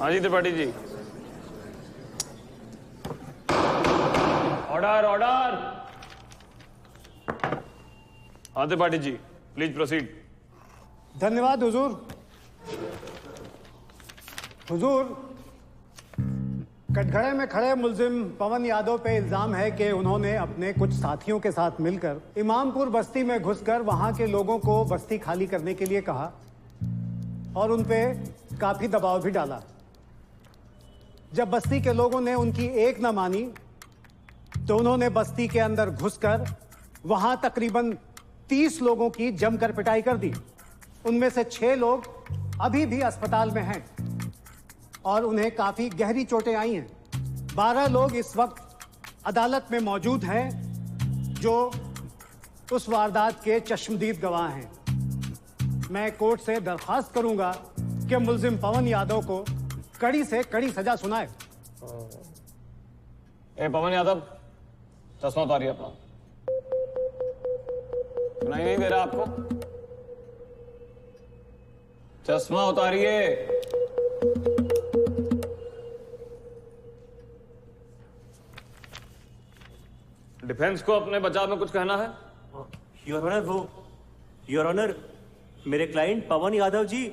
हाँ जी Tripathi ji. Order order. हाँ त्रिपाठी जी, प्लीज प्रोसीड। धन्यवाद हुजूर। हुजूर, कटघरे में खड़े मुल्जिम पवन यादव पे इल्जाम है कि उन्होंने अपने कुछ साथियों के साथ मिलकर इमामपुर बस्ती में घुसकर वहां के लोगों को बस्ती खाली करने के लिए कहा और उन पे काफी दबाव भी डाला। जब बस्ती के लोगों ने उनकी एक न मानी तो उन्होंने बस्ती के अंदर घुसकर वहां तकरीबन 30 लोगों की जमकर पिटाई कर दी। उनमें से 6 लोग अभी भी अस्पताल में हैं और उन्हें काफी गहरी चोटें आई हैं। 12 लोग इस वक्त अदालत में मौजूद हैं जो उस वारदात के चश्मदीद गवाह हैं। मैं कोर्ट से दरख्वास्त करूंगा कि मुल्जिम पवन यादव को कड़ी से कड़ी सजा सुनाए। पवन यादव, चश्मा उतारिए अपना। सुनाई नहीं दे रहा आपको? चश्मा उतारिए। डिफेंस को अपने बचाव में कुछ कहना है? योर ऑनर, मेरे क्लाइंट पवन यादव जी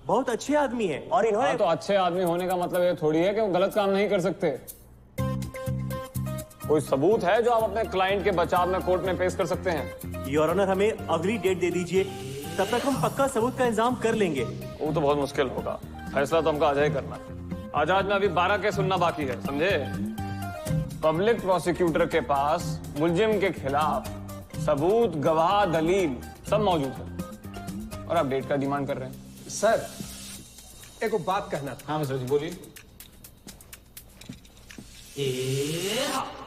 बहुत अच्छे आदमी हैं और इन्होंने तो अच्छे आदमी होने का मतलब ये थोड़ी है कि वो गलत काम नहीं कर सकते। कोई सबूत है जो आप अपने क्लाइंट के बचाव में कोर्ट में पेश कर सकते हैं? योर ऑनर, हमें अगली डेट दे दीजिए, तब तक हम पक्का सबूत का इंतजाम कर लेंगे। वो तो बहुत मुश्किल होगा, फैसला तो हमको आज ही करना है। आजाद में अभी 12 केस सुनना बाकी है, समझे? पब्लिक प्रोसिक्यूटर के पास मुलजिम के खिलाफ सबूत, गवाह, दलील सब मौजूद है और आप डेट का डिमांड कर रहे हैं। सर, एक बात कहना था। हाँ मिश्रा जी बोलिए।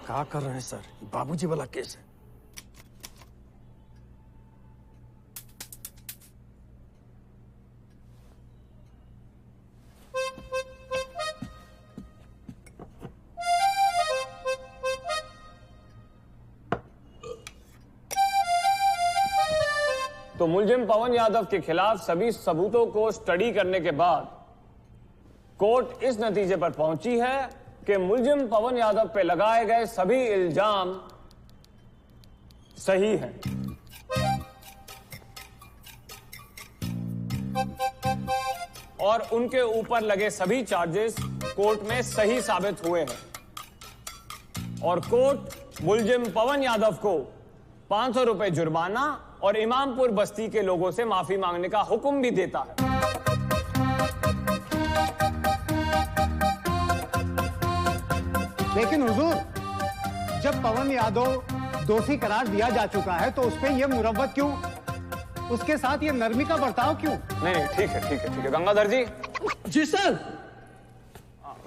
क्या कर रहे हैं सर? बाबूजी वाला केस है। तो मुलजिम पवन यादव के खिलाफ सभी सबूतों को स्टडी करने के बाद कोर्ट इस नतीजे पर पहुंची है कि मुलजिम पवन यादव पे लगाए गए सभी इल्जाम सही हैं और उनके ऊपर लगे सभी चार्जेस कोर्ट में सही साबित हुए हैं और कोर्ट मुलजिम पवन यादव को 500 रुपए जुर्माना और इमामपुर बस्ती के लोगों से माफी मांगने का हुक्म भी देता है। लेकिन हुजूर, जब पवन यादव दोषी करार दिया जा चुका है तो उस पे ये मुरव्वत क्यों, उसके साथ ये नरमी का बर्ताव क्यों? नहीं ठीक है ठीक है ठीक है। गंगाधर जी। जी सर।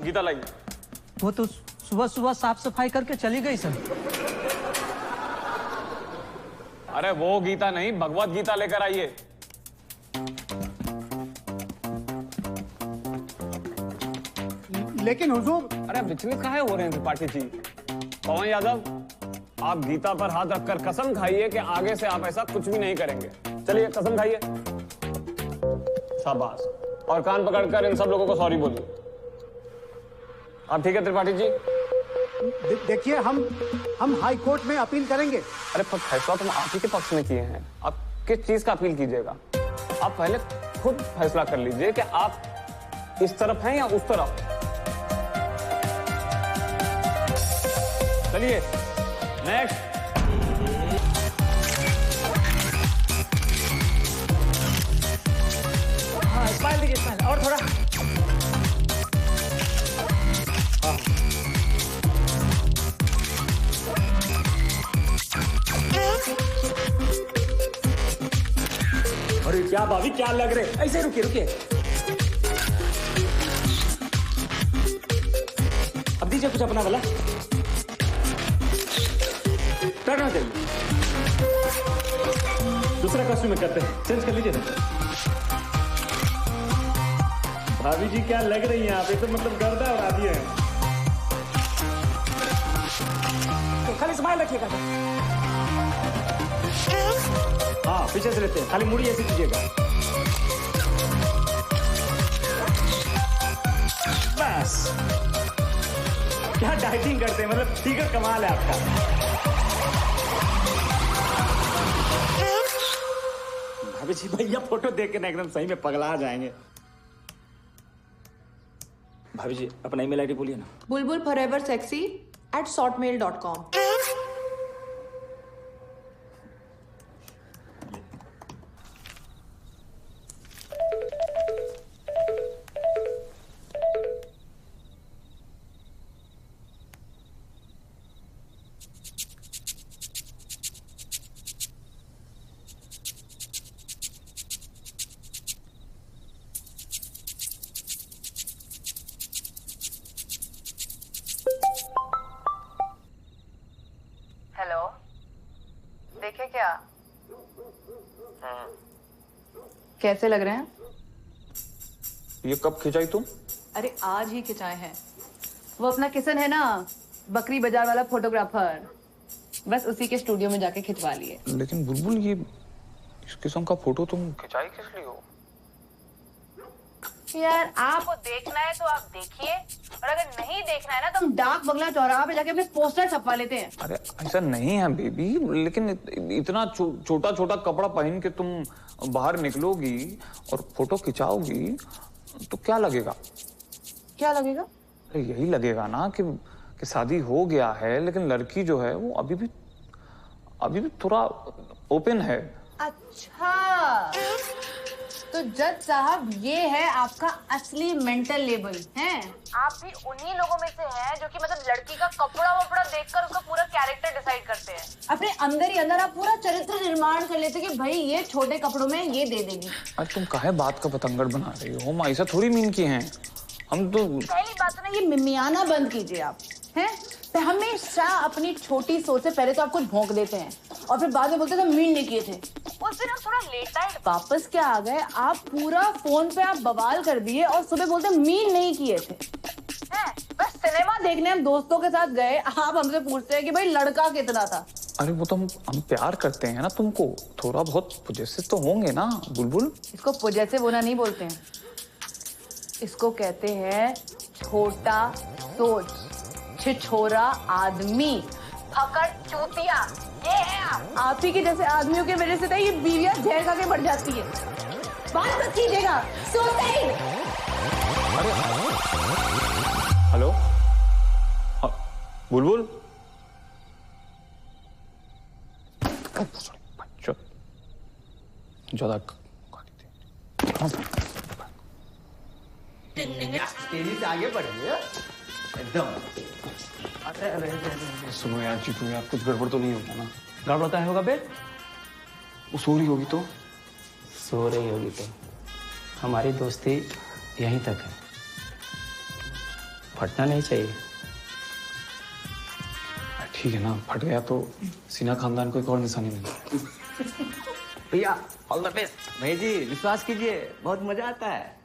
गीता लाइए। वो तो सुबह सुबह साफ सफाई करके चली गई सर। अरे वो गीता नहीं, भगवत गीता लेकर आइए। लेकिन हुजूर। अरे विचलित काहे हो रहे हैं त्रिपाठी जी? पवन यादव, आप गीता पर हाथ रखकर कसम खाइए कि आगे से आप ऐसा कुछ भी नहीं करेंगे। चलिए कसम खाइए। शाबाश। और कान पकड़कर इन सब लोगों को सॉरी बोलिए। आप ठीक है त्रिपाठी जी? देखिए, हम हाई कोर्ट में अपील करेंगे। अरे पर फैसला तुम आप ही के पक्ष में किए हैं, आप किस चीज का अपील कीजिएगा? आप पहले खुद फैसला कर लीजिए कि आप इस तरफ हैं या उस तरफ। चलिए नेक्स्ट। हाँ, स्माइल दीजिए, स्माइल और थोड़ा। अरे क्या भाभी, क्या लग रहे? ऐसे रुकिए रुकिए। अब दीजिए कुछ अपना वाला। करना चाहिए। दूसरा कॉस्ट्यूम में करते हैं, चेंज कर लीजिए ना। भाभी जी क्या लग रही हैं आप? ये तो मतलब गर्दा उड़ा दिए हैं। तो खाली स्माइल रखिएगा। हाँ पीछे से लेते हैं, खाली मुड़ी ऐसे कीजिएगा। बस। क्या डाइटिंग करते हैं, मतलब ठीक है, कमाल है आपका। भाभी जी भैया फोटो देख के ना एकदम सही में पगला जाएंगे। भाभी जी अपना ईमेल आईडी बोलिए ना। bulbulforeversexy@shortmail.com। हेलो, देखे क्या? कैसे लग रहे हैं? ये कब खिंचाई तुम? अरे आज ही खिंचाए हैं। वो अपना किशन है ना, बकरी बाजार वाला फोटोग्राफर, बस उसी के स्टूडियो में जाके खिंचवा लिए। लेकिन बुलबुल, ये इस किस्म का फोटो तुम खिंचाई किस लिए हो? यार आपको देखना है तो आप देखिए, और अगर नहीं देखना है ना तो हम डाक बंगला चौराहा पे जाके अपने पोस्टर छपवा लेते हैं। अरे ऐसा नहीं है बेबी, लेकिन इतना छोटा छोटा कपड़ा पहन के तुम बाहर निकलोगी और फोटो खिंचाओगी तो क्या लगेगा? क्या लगेगा? अरे यही लगेगा ना कि शादी हो गया है, लेकिन लड़की जो है वो अभी भी थोड़ा ओपन है। अच्छा, तो जज साहब ये है आपका असली मेंटल लेवल है। आप भी उन्हीं लोगों में से हैं जो कि मतलब लड़की का कपड़ा वपड़ा देखकर उसका पूरा कैरेक्टर डिसाइड करते हैं। अपने अंदर ही अंदर आप पूरा चरित्र निर्माण कर लेते कि भाई ये छोटे कपड़ों में ये दे देगी। अरे तुम काहे बात का पतंगड़ बना रही हो? हम ऐसा थोड़ी मीन किए हैं। हम तो पहली बात तो ना ये मिमियाना बंद कीजिए आप, हैं? तो हमेशा अपनी छोटी सोच से पहले तो आप कुछ भौंक देते हैं और फिर बाद में बोलते थे मीन नहीं किए थे। उस दिन हम थोड़ा लेट नाइट वापस क्या आ गए, आप पूरा फोन पे आप बवाल कर दिए और सुबह बोलते मीन नहीं किए थे। हैं? बस सिनेमा देखने हम दोस्तों के साथ गए, आप हमसे पूछते हैं कि भाई लड़का कितना था। अरे वो तो हम प्यार करते हैं ना तुमको, थोड़ा बहुत पोजेसिव तो होंगे ना बुलबुल। इसको पोजेसिव होना नहीं बोलते हैं, इसको कहते हैं छोटा सोच, छिछोरा आदमी, फकड़ चूतिया। ये है आप ही के जैसे आदमियों की वजह से तो ये बीवियां जहर खा के बढ़ जाती है। बात मत कीजिएगा, सुसाइड। हेलो बुलबुल, ज्यादा तेजी से आगे बढ़िए एकदम। सुनो यार जीतू यार, कुछ गड़बड़ तो नहीं होगा ना? गड़बड़ क्या होगा बे? वो सो रही होगी तो? सो रही होगी तो हमारी दोस्ती यहीं तक है, फटना नहीं चाहिए। ठीक है ना, फट गया तो सीना खानदान को एक और निशानी मिलेगी। भैया ऑल द बेस्ट। भाई जी विश्वास कीजिए, बहुत मजा आता है।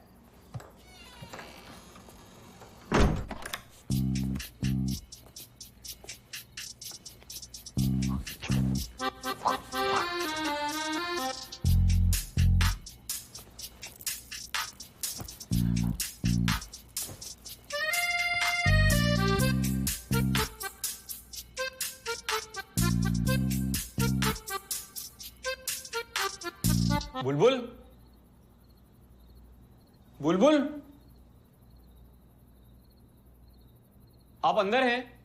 बुलबुल, बुलबुल, आप अंदर हैं?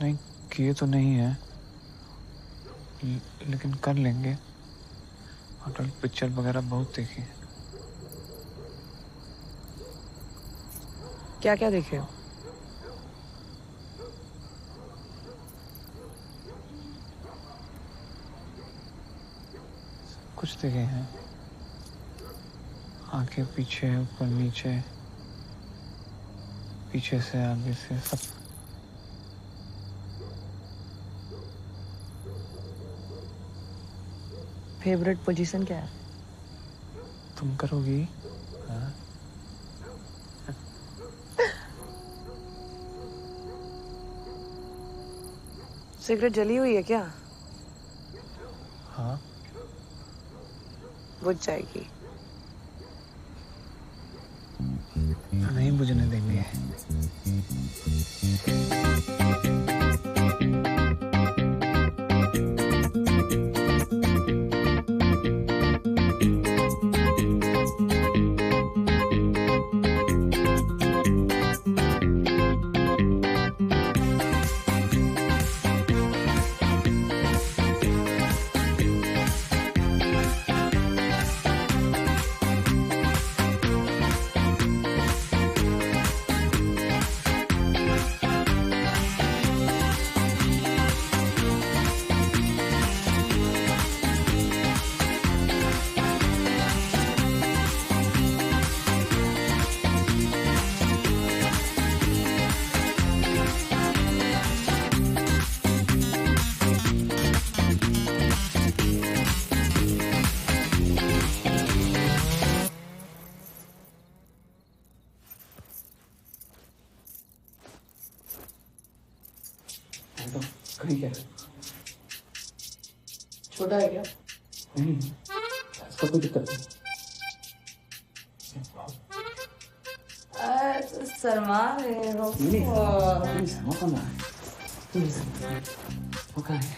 नहीं किए तो नहीं है, लेकिन कर लेंगे। होटल पिक्चर वगैरह बहुत देखी है। क्या क्या देखे हो? कुछ देखे हैं, आगे पीछे ऊपर नीचे, पीछे से आगे से सब। फेवरेट पोजीशन क्या है? तुम करोगी? हाँ? सिगरेट जली हुई है क्या? हाँ। बुझ जाएगी। नहीं बुझने देंगे। ठीक है। छोटा है क्या? नहीं, इसका कोई दिक्कत नहीं। शर्मा रहे हो। मौका ना मौका है।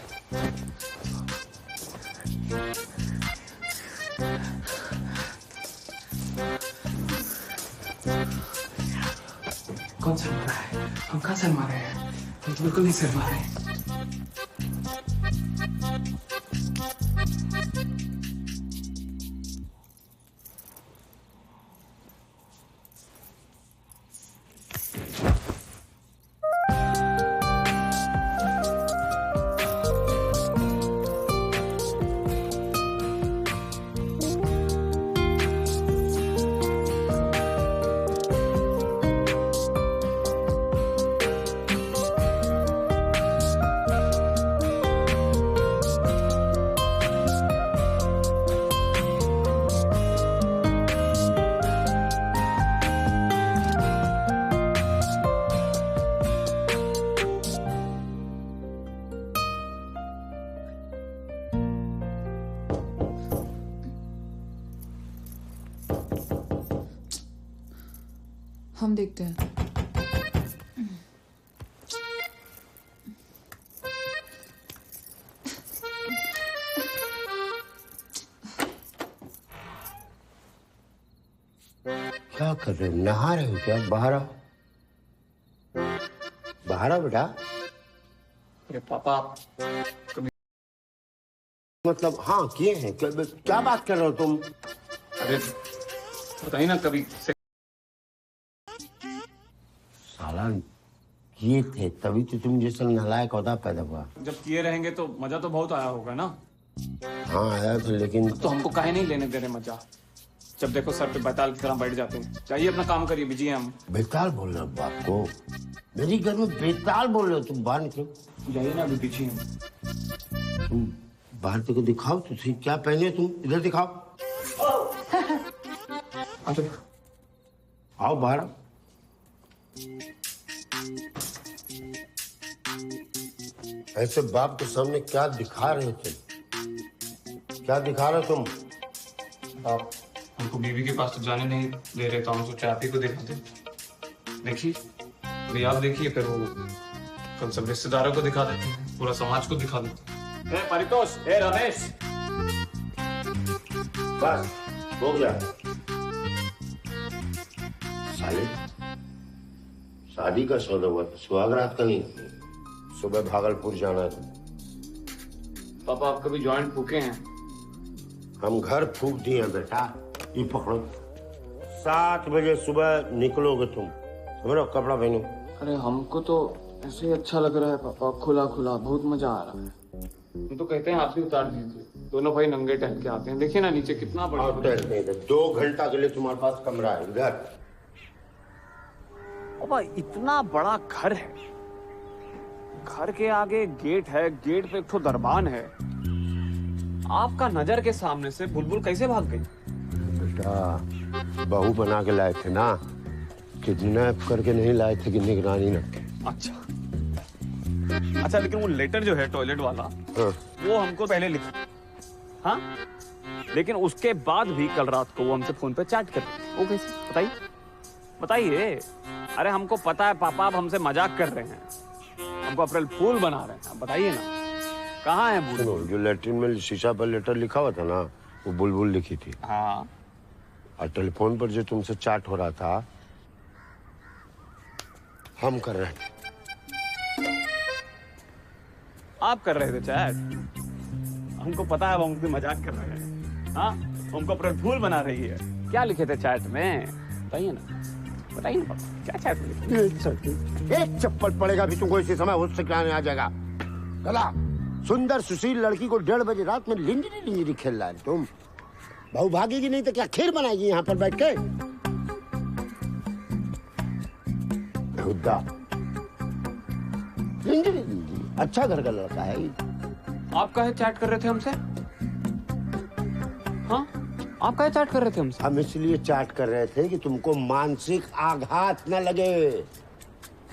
कौन शर्मा रहा है? हम कहाँ शर्मा रहे हैं? हम तो बिल्कुल नहीं शर्मा रहे। हम देखते हैं। क्या कर रहे हो? नहा रहे हो क्या? बाहर आओ, बाहर आओ बेटा। अरे पापा मतलब हाँ किए हैं? क्या बात कर रहे हो तुम? अरे बताइए ना कभी से। साला किए थे तभी तो तुम जैसा नालायक औदा पैदा हुआ। जब किए रहेंगे तो मजा तो बहुत आया होगा ना? हाँ आया था, लेकिन तो हमको काहे नहीं लेने दे रहे मजा? जब देखो सर पे बैताल की तरह बैठ जाते हैं। जाइए अपना काम करिए, बिजी हैं हम। बेताल बोल रहे हो बाप को? मेरी घर में बेताल बोल रहे हो तुम? बाहर निकलो। जाइए ना, अभी बिजी हैं। तुम बाहर को दिखाओ तो सही, क्या पहने तुम? इधर दिखाओ। आओ बाहर आओ। ऐसे बाप के सामने क्या दिखा रहे हो तुम? क्या दिखा रहे हो तुम? आप हमको बीवी के पास तो जाने नहीं दे रहे, तो हम सोचे आप ही को दिखाते। देखिए अभी आप देखिए, फिर वो कल सब रिश्तेदारों को दिखा देते हैं, पूरा समाज को दिखा देते हैं। परितोष, रमेश, बस हो गया। साले शादी का सौदा हुआ, सुहागरात का नहीं। सुबह भागलपुर जाना है। पापा आप कभी जॉइंट फूके हैं? हम घर फूक दिए हैं बेटा। ये पकड़ो, 7 बजे सुबह निकलोगे तुम, समझो, कपड़ा पहनो। अरे हमको तो ऐसे ही अच्छा लग रहा है पापा, खुला खुला, बहुत मजा आ रहा है। हम तो कहते हैं आप भी उतार दीजिए, दोनों भाई नंगे टहल के आते हैं। देखिए ना नीचे कितना बड़ा। 2 घंटा के लिए तुम्हारे पास कमरा है इधर। पापा इतना बड़ा घर है, घर के आगे गेट है, गेट पे एक ठो दरबान है। आपका नजर के सामने से बुलबुल कैसे भाग गई? बेटा बहू बना के लाए थे ना, किडनैप करके नहीं लाए थे कि निगरानी रखे। अच्छा अच्छा, लेकिन वो लेटर जो है टॉयलेट वाला, हाँ। वो हमको पहले लिखा, हाँ, लेकिन उसके बाद भी कल रात को वो हमसे फोन पे चैट कर रही थी। वो कैसे? बताइए बताइए। अरे हमको पता है पापा आप हमसे मजाक कर रहे हैं, हमको अप्रैल फूल बना रहे हैं। बताइए ना कहाँ है बुलबुल? जो लेटरिन में शीशा पर लेटर लिखा हुआ था ना, वो बुलबुल लिखी थी। हाँ। और टेलीफोन पर जो तुमसे चैट हो रहा था, हम कर रहे थे। आप कर रहे थे चैट? हमको पता है हम मजाक कर रहे हैं। हाँ, हमको अप्रैल फूल बना रही है। क्या लिखे थे चैट में? बताइए ना, बताइए ना पापा, क्या चैट में लिखे? एक चप्पल पड़ेगा भी तुमको इसी समय होश से क्या नहीं आ जाएगा। गला सुंदर सुशील लड़की को 1:30 बजे रात में लिंजरी लिंजरी खेल रहा है तुम। बहू भागेगी नहीं तो क्या खीर बनाएगी यहाँ पर बैठ के? खुदा लिंजरी लिंजरी, अच्छा घर का लड़का है। आप काहे चैट कर रहे थे हमसे? हाँ, आप काहे चैट कर रहे थे हमसे? हम इसलिए चैट कर रहे थे कि तुमको मानसिक आघात न लगे।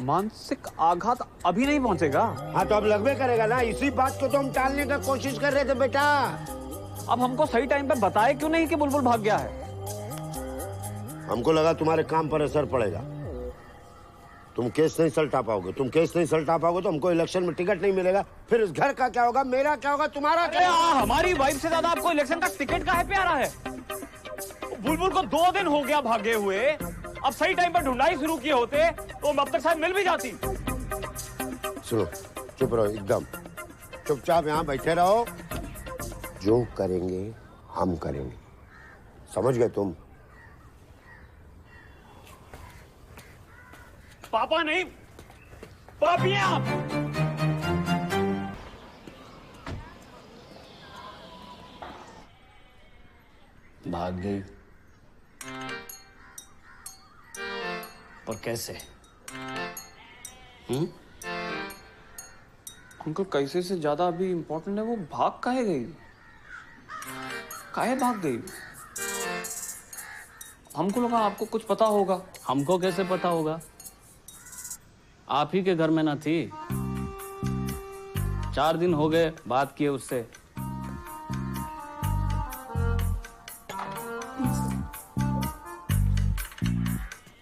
मानसिक आघात अभी नहीं पहुंचेगा। हाँ तो अब लगवे करेगा ना, इसी बात को तो हम टालने का कोशिश कर रहे थे बेटा। अब हमको सही टाइम पे बताए क्यों नहीं कि बुलबुल भाग गया है? हमको लगा तुम्हारे काम पर असर पड़ेगा, तुम केस नहीं सलटा पाओगे। तुम केस नहीं सलटा पाओगे तो हमको इलेक्शन में टिकट नहीं मिलेगा। फिर इस घर का क्या होगा, मेरा क्या होगा, तुम्हारा क्या होगा? हमारी वाइफ से ज्यादा आपको इलेक्शन का टिकट काहे पे आ रहा है? बुलबुल को 2 दिन हो गया भागे हुए, अब सही टाइम पर ढूंढाई शुरू किए होते तो अब तक शायद मिल भी जाती। सुनो, चुप रहो, एकदम चुपचाप यहाँ बैठे रहो। जो करेंगे हम करेंगे, समझ गए तुम? पापा नहीं, पापी हैं आप। भाग गई, पर कैसे? अंकल कैसे से ज्यादा अभी इम्पोर्टेंट है वो भाग काहे गई? काहे भाग गई? हमको लगा आपको कुछ पता होगा। हमको कैसे पता होगा? आप ही के घर में ना थी। 4 दिन हो गए बात किए उससे।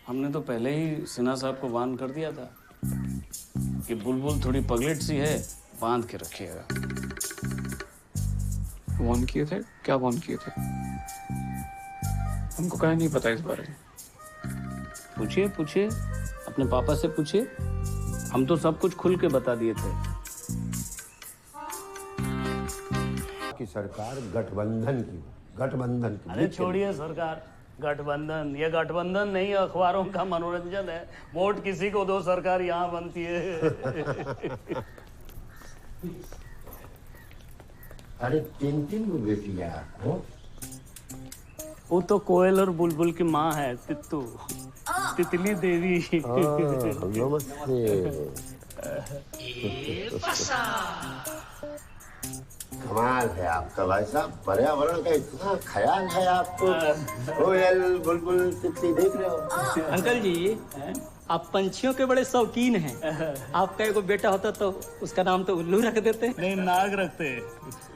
हमने तो पहले ही सिन्हा साहब को वार्न कर दिया था कि बुलबुल थोड़ी पगलेट सी है, बांध के रखिएगा। वार्न किए थे? क्या वार्न किए थे? हमको क्या नहीं पता इस बारे में। पूछिए पूछिए, अपने पापा से पूछिए, हम तो सब कुछ खुल के बता दिए थे। कि सरकार गठबंधन की अरे छोड़िए सरकार, गठबंधन, ये गठबंधन नहीं, अखबारों का मनोरंजन है। वोट किसी को दो, सरकार यहाँ बनती है। अरे 3 बेटियां हो? वो तो कोयल और बुलबुल की माँ है, तित्तू, तितली देवी। कमाल है आपका भाई साहब, पर्यावरण का इतना ख्याल है आपको। कोयल बुलबुल तितली देख रहे हो? अंकल जी, आप पंछियों के बड़े शौकीन हैं। आपका एगो बेटा होता तो उसका नाम तो उल्लू रख देते। नहीं, नाग रखते,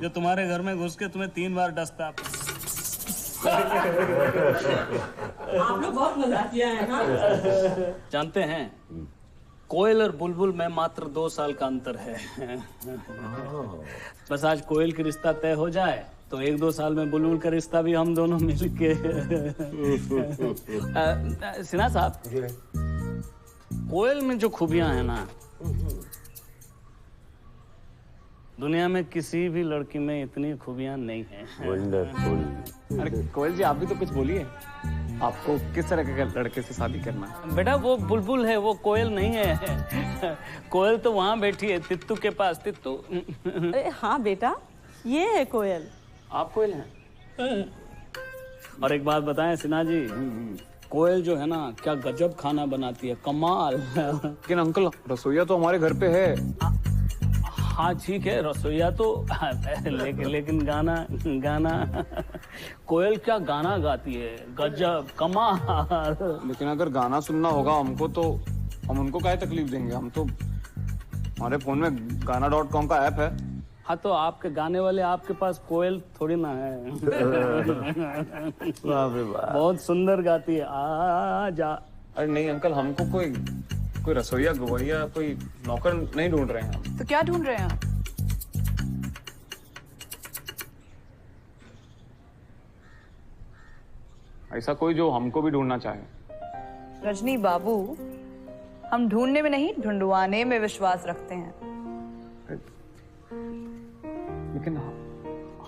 जो तुम्हारे घर में घुस के तुम्हें 3 बार डसता। आप लोग बहुत मजाक किया है ना? जानते हैं, कोयल और बुलबुल में मात्र 2 साल का अंतर है। बस आज कोयल का रिश्ता तय हो जाए तो 1-2 साल में बुलबुल का रिश्ता भी हम दोनों मिलके। सिन्हा साहब, कोयल में जो खूबियां हैं ना, दुनिया में किसी भी लड़की में इतनी खूबियां नहीं हैं। वंडरफुल। अरे कोयल जी, आप भी तो कुछ बोलिए। आपको किस तरह के लड़के से शादी करना है? बेटा वो बुलबुल है, वो कोयल नहीं है। कोयल तो वहाँ बैठी है तित्तू के पास। तित्तू। अरे हाँ बेटा, ये है कोयल। आप कोयल हैं? और एक बात बताएं सिन्हा जी, कोयल जो है ना, क्या गजब खाना बनाती है, कमाल। लेकिन अंकल, रसोईया तो हमारे घर पे है। हाँ ठीक है, रसोईया तो लेकिन गाना कोयल क्या गाना गाती है, गजब कमाल। लेकिन अगर गाना सुनना होगा हमको तो हम उनको काहे तकलीफ देंगे? हम तो, हमारे फोन में गाना.com का ऐप है। हाँ तो आपके गाने वाले आपके पास कोयल थोड़ी ना है। बहुत सुंदर गाती है। आ जा। अरे नहीं अंकल, हमको कोई रसोईया गवैया कोई नौकर नहीं ढूंढ रहे हैं हम। तो क्या ढूंढ रहे हैं आप? ऐसा कोई जो हमको भी ढूंढना चाहे। रजनी बाबू, हम ढूंढने में नहीं, ढूंढवाने में विश्वास रखते हैं। लेकिन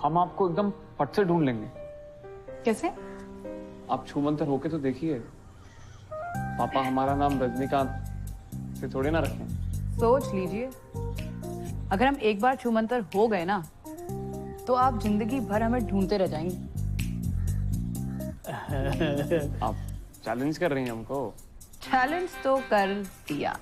हम आपको एकदम फट से ढूंढ लेंगे। कैसे? आप छूमंतर होके तो देखिए। पापा हमारा नाम रजनीकांत से थोड़े ना रखें। सोच लीजिए, अगर हम एक बार छूमंतर हो गए ना, तो आप जिंदगी भर हमें ढूंढते रह जाएंगे। आप चैलेंज कर रही हैं हमको? चैलेंज तो कर दिया।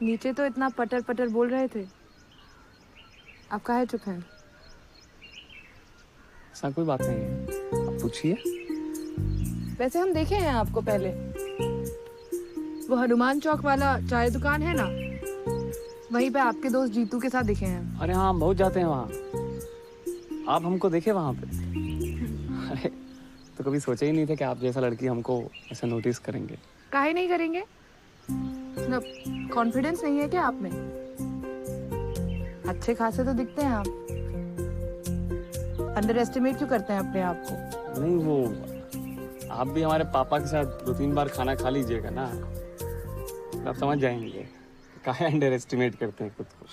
नीचे तो इतना पटर पटर बोल रहे थे, आप काहे चुप हैं? ऐसा कोई बात नहीं है, आप पूछिए। वैसे हम देखे हैं आपको पहले, वो हनुमान चौक वाला चाय दुकान है ना, वहीं पे आपके दोस्त जीतू के साथ दिखे हैं। अरे हाँ, हम बहुत जाते हैं वहाँ। आप हमको देखे वहाँ पे? अरे तो कभी सोचा ही नहीं था कि आप जैसा लड़की हमको ऐसा नोटिस करेंगे। काहे नहीं करेंगे? कॉन्फिडेंस नहीं है क्या आप में? अच्छे खासे तो दिखते हैं आप, अंडर एस्टिमेट क्यों करते हैं अपने आप को? नहीं, वो आप भी हमारे पापा के साथ 2-3 बार खाना खा लीजिएगा ना, आप समझ जाएंगे काहे अंडर एस्टिमेट करते हैं खुद को।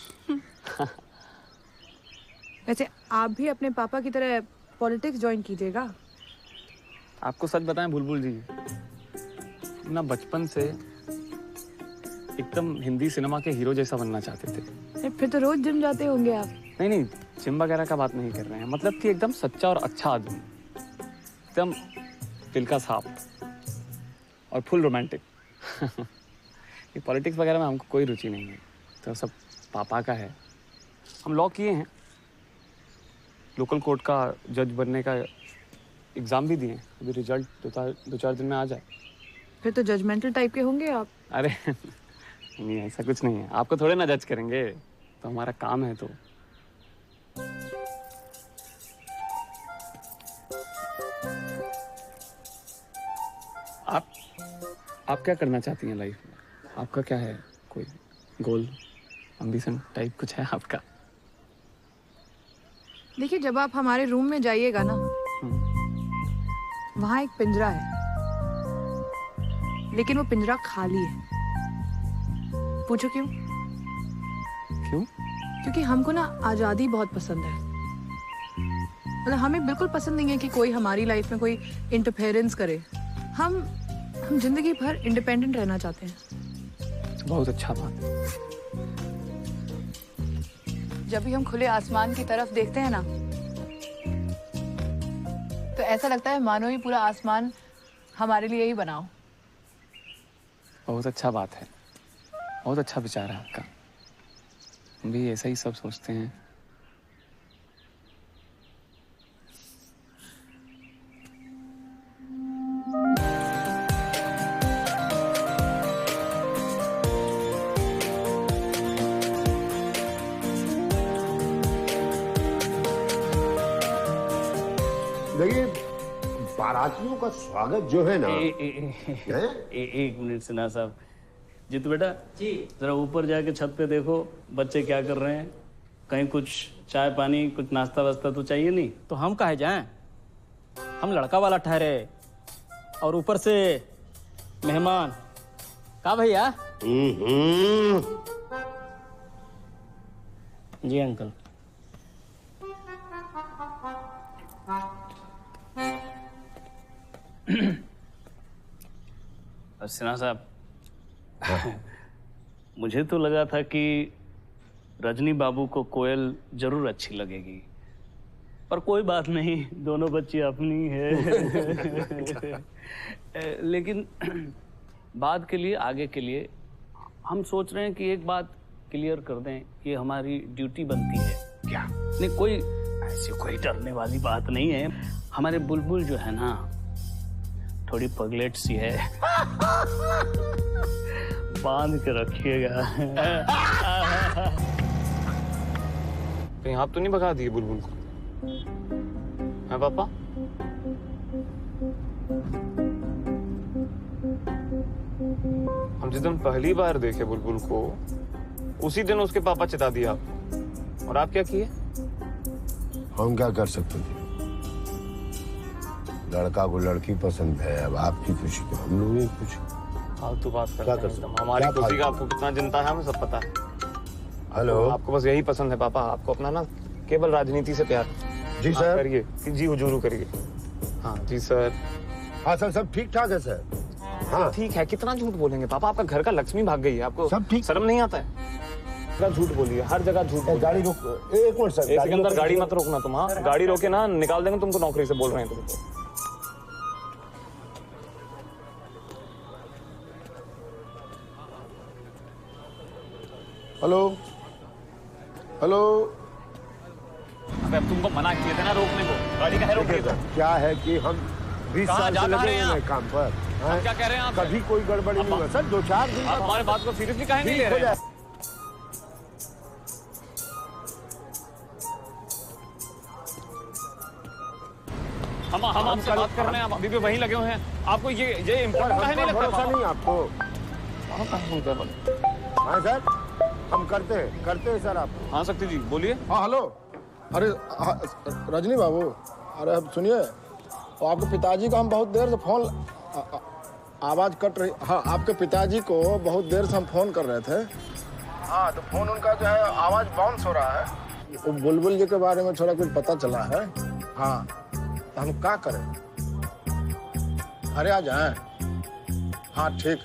वैसे आप भी अपने पापा की तरह पॉलिटिक्स ज्वाइन कीजिएगा। आपको सच बताएं बुलबुल जी, ना बचपन से एकदम हिंदी सिनेमा के हीरो जैसा बनना चाहते थे। फिर तो रोज जिम जाते होंगे आप। नहीं नहीं, जिम वगैरह का बात नहीं कर रहे हैं, मतलब कि एकदम सच्चा और अच्छा आदमी, एकदम दिल का साफ और फुल रोमांटिक। ये पॉलिटिक्स वगैरह में हमको कोई रुचि नहीं है, तो सब पापा का है। हम लॉ किए हैं, लोकल कोर्ट का जज बनने का एग्ज़ाम भी दिए, अभी रिजल्ट 2-4 दिन में आ जाए। फिर तो जजमेंटल टाइप के होंगे आप। अरे नहीं, ऐसा कुछ नहीं है, आपको थोड़े ना जज करेंगे, तो हमारा काम है। तो आप क्या करना चाहती हैं लाइफ में? आपका क्या है, कोई गोल, एम्बिशन टाइप कुछ है आपका? देखिए, जब आप हमारे रूम में जाइएगा ना, वहाँ एक पिंजरा है, लेकिन वो पिंजरा खाली है। पूछो क्यों? क्यों? क्योंकि हमको ना आज़ादी बहुत पसंद है। मतलब हमें बिल्कुल पसंद नहीं है कि कोई हमारी लाइफ में कोई इंटरफेरेंस करे। हम जिंदगी भर इंडिपेंडेंट रहना चाहते हैं। बहुत अच्छा बात। जब भी हम खुले आसमान की तरफ देखते हैं ना, तो ऐसा लगता है मानो ही पूरा आसमान हमारे लिए ही बना हो। बहुत अच्छा बात है, बहुत अच्छा विचार है आपका। हम भी ऐसा ही सब सोचते हैं। देखिए बारातियों का स्वागत जो है ना एक मिनट सिन्हा साहब। जीतू बेटा जी जरा ऊपर जाके छत पे देखो बच्चे क्या कर रहे हैं। कहीं कुछ चाय पानी कुछ नाश्ता वास्ता तो चाहिए नहीं? तो हम काहे जाएं? हम लड़का वाला ठहरे और ऊपर से मेहमान का भैया। जी अंकल। सिन्हा साहब मुझे तो लगा था कि रजनी बाबू को कोयल जरूर अच्छी लगेगी, पर कोई बात नहीं, दोनों बच्ची अपनी है। लेकिन बाद के लिए आगे के लिए हम सोच रहे हैं कि एक बात क्लियर कर दें, ये हमारी ड्यूटी बनती है। क्या? नहीं कोई ऐसी कोई डरने वाली बात नहीं है। हमारे बुलबुल जो है ना थोड़ी पगलेट सी है, बांध के रखिएगा। कहीं आप तो नहीं भगा दिए बुलबुल को? है पापा? हम जिस दिन पहली बार देखे बुलबुल को उसी दिन उसके पापा चिता दिया आप। और आप क्या किए? हम क्या कर सकते थे? लड़का को लड़की पसंद है, अब आपकी खुशी तो हम लोगों की खुशी। फालतू बात क्या कर कर सकते सकते? हैं? हमारी खुशी का आपको कितना चिंता है हमें सब पता है। हेलो, आपको बस यही पसंद है पापा, आपको अपना ना केवल राजनीति से प्यार। जी सर। करिए जी हुजूर करिए। हाँ जी सर। हाँ सर सब ठीक ठाक है सर। हाँ ठीक है, कितना झूठ बोलेंगे पापा, आपका घर का लक्ष्मी भाग गई है, आपको सब ठीक। शर्म नहीं आता है? झूठ बोलिए, हर जगह झूठ। गाड़ी रोक, एक मिनट सर। एक सेकंड गाड़ी मत रोकना तुम। हाँ गाड़ी रोके ना निकाल देंगे तुमको नौकरी से, बोल रहे हैं तुमको। Hello hello. अबे अब तुमको मना किए थे ना रोकने को, गाड़ी का है रोक दिया। क्या है कि हम 20 कहाँ साल जा से कहाँ लगे रहे हैं हुए हैं आप? काम पर। आप क्या कह रहे हैं आप? कभी कोई गड़बड़ी नहीं हुआ सर, 2-4 दिन आप हमारे बात को सीरियसली काहे नहीं ले रहे हैं? हम आपसे बात कर रहे हैं, आप अभी भी वहीं लगे हुए हैं। आपको ये इम्पोर्टेंट काहे नहीं लगता? भरोसा नहीं आपको? हाँ सर हम करते हैं सर। आप हाँ शक्ति जी बोलिए। हाँ हेलो। अरे रजनी बाबू, अरे अब सुनिए, तो आपके पिताजी को हम बहुत देर से फोन आवाज कट रही। हाँ आपके पिताजी को बहुत देर से हम फोन कर रहे थे। हाँ तो फोन उनका जो है आवाज बाउंस हो रहा है। वो बुलबुल जी के बारे में थोड़ा कुछ पता चला है। हाँ तो हम क्या करें? अरे आ जाए। हाँ ठीक।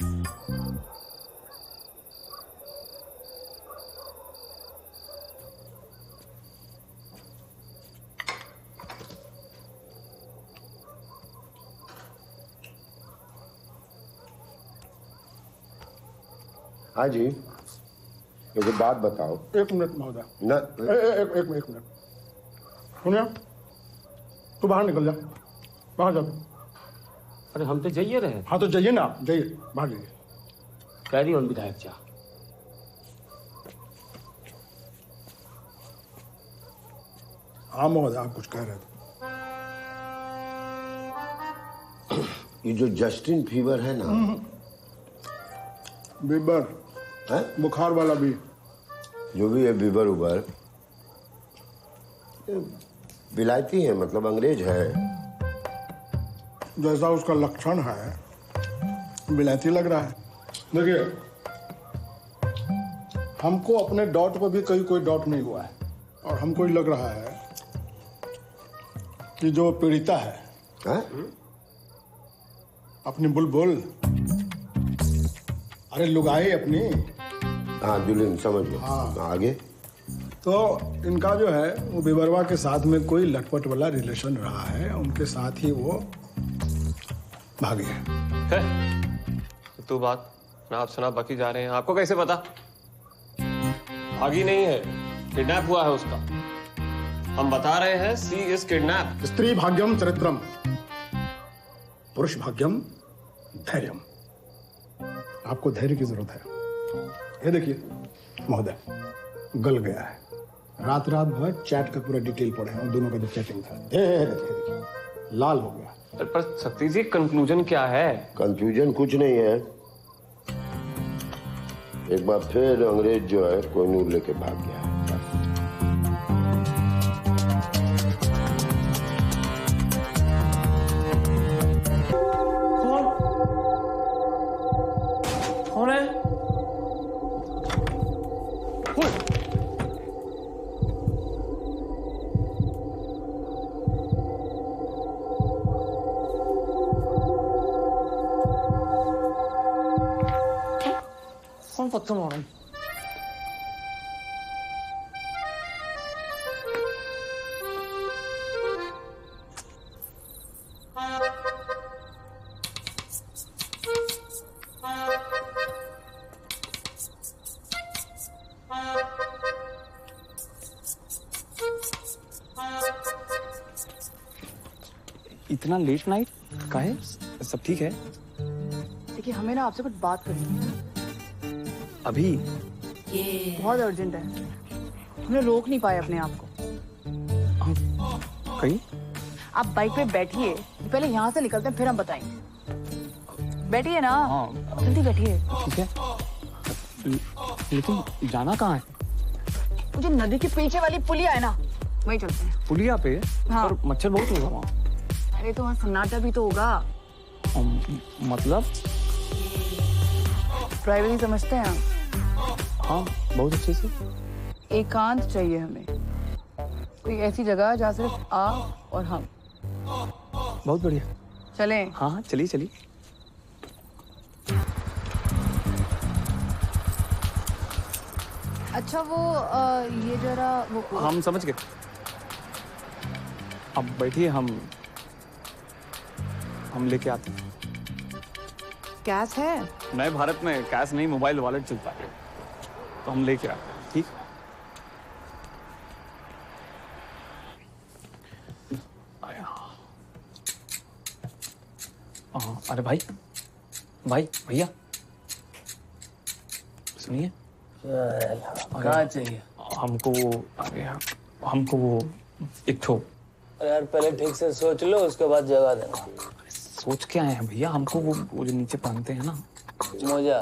हाँ जी, एक बात बताओ। एक मिनट महोदय। न एक मिनट सुनिए, तू बाहर निकल जा, बाहर जा। अरे हम तो जाइए रहे। हाँ तो जाइए ना, जाइए बाहर जाइए। कैरी ऑन विधायक जा। हाँ महोदय आप कुछ कह रहे थे। ये जो जस्टिन फीवर है ना, बीबर है? बुखार वाला भी, जो भी है बीबर उबर, विलायती है, मतलब अंग्रेज है। जैसा उसका लक्षण है विलायती लग रहा है। देखिए हमको अपने डॉट पर भी कोई डॉट नहीं हुआ है, और हमको ही लग रहा है कि जो पीड़िता है अपनी बुलबुल, अरे लुगाई अपनी, हाँ दुल्हन, समझ लो। हाँ। आगे तो इनका जो है वो बेबरवा के साथ में कोई लटपट वाला रिलेशन रहा है, उनके साथ ही वो भागे हैं। तो बात ना आप सुना बाकी जा रहे हैं, आपको कैसे पता? भागी नहीं है, किडनैप हुआ है उसका। हम बता रहे हैं सी इज किडनैप। स्त्री भाग्यम चरित्रम, पुरुष भाग्यम धैर्यम। आपको धैर्य की जरूरत है। ये देखिए महोदय, गल गया है। रात भर चैट का पूरा डिटेल पढ़े हैं, दोनों का जो चैटिंग था। देखिए लाल हो गया। पर सती जी कंक्लूजन क्या है? कंफ्यूजन कुछ नहीं है। एक बार फिर अंग्रेज जो है कोहिनूर लेके भाग गया। कौन है? कौन पत्थर मारा? इतना लेट नाइट का है? सब ठीक है? देखिए हमें ना आपसे कुछ बात करनी है, अभी? बहुत अर्जेंट है। हमने रोक नहीं पाए अपने आप को। कहीं? आप बाइक पे बैठिए, पहले यहाँ से निकलते हैं फिर हम बताएंगे। बैठिए ना। हाँ। जल्दी बैठिए। ठीक है, लेकिन जाना कहाँ है? मुझे नदी के पीछे वाली पुलिया है ना, वहीं चलते हैं। पुलिया पे? हाँ। और मच्छर बहुत होगा वहाँ। अरे तो वहाँ सन्नाटा भी तो होगा। मतलब? प्राइवेसी समझते हैं हम। हाँ, बहुत अच्छे से। एकांत चाहिए हमें, कोई ऐसी जगह जहाँ सिर्फ आप और हम। बहुत बढ़िया। चलें? हाँ हाँ, चलिए चलिए। अच्छा वो ये जरा वो हम समझ गए। अब बैठिए, हम लेके आते हैं। कैश है? नए भारत में कैश नहीं, मोबाइल वॉलेट चलता है, तो हम लेके आते हैं। ठीक? अरे भाई भैया सुनिए। कहाँ चाहिए? हमको वो एक ठो। अरे यार पहले ठीक से सोच लो, उसके बाद जगह देना। सोच के आए हैं भैया, हमको वो जो नीचे पहनते हैं ना। मोजा?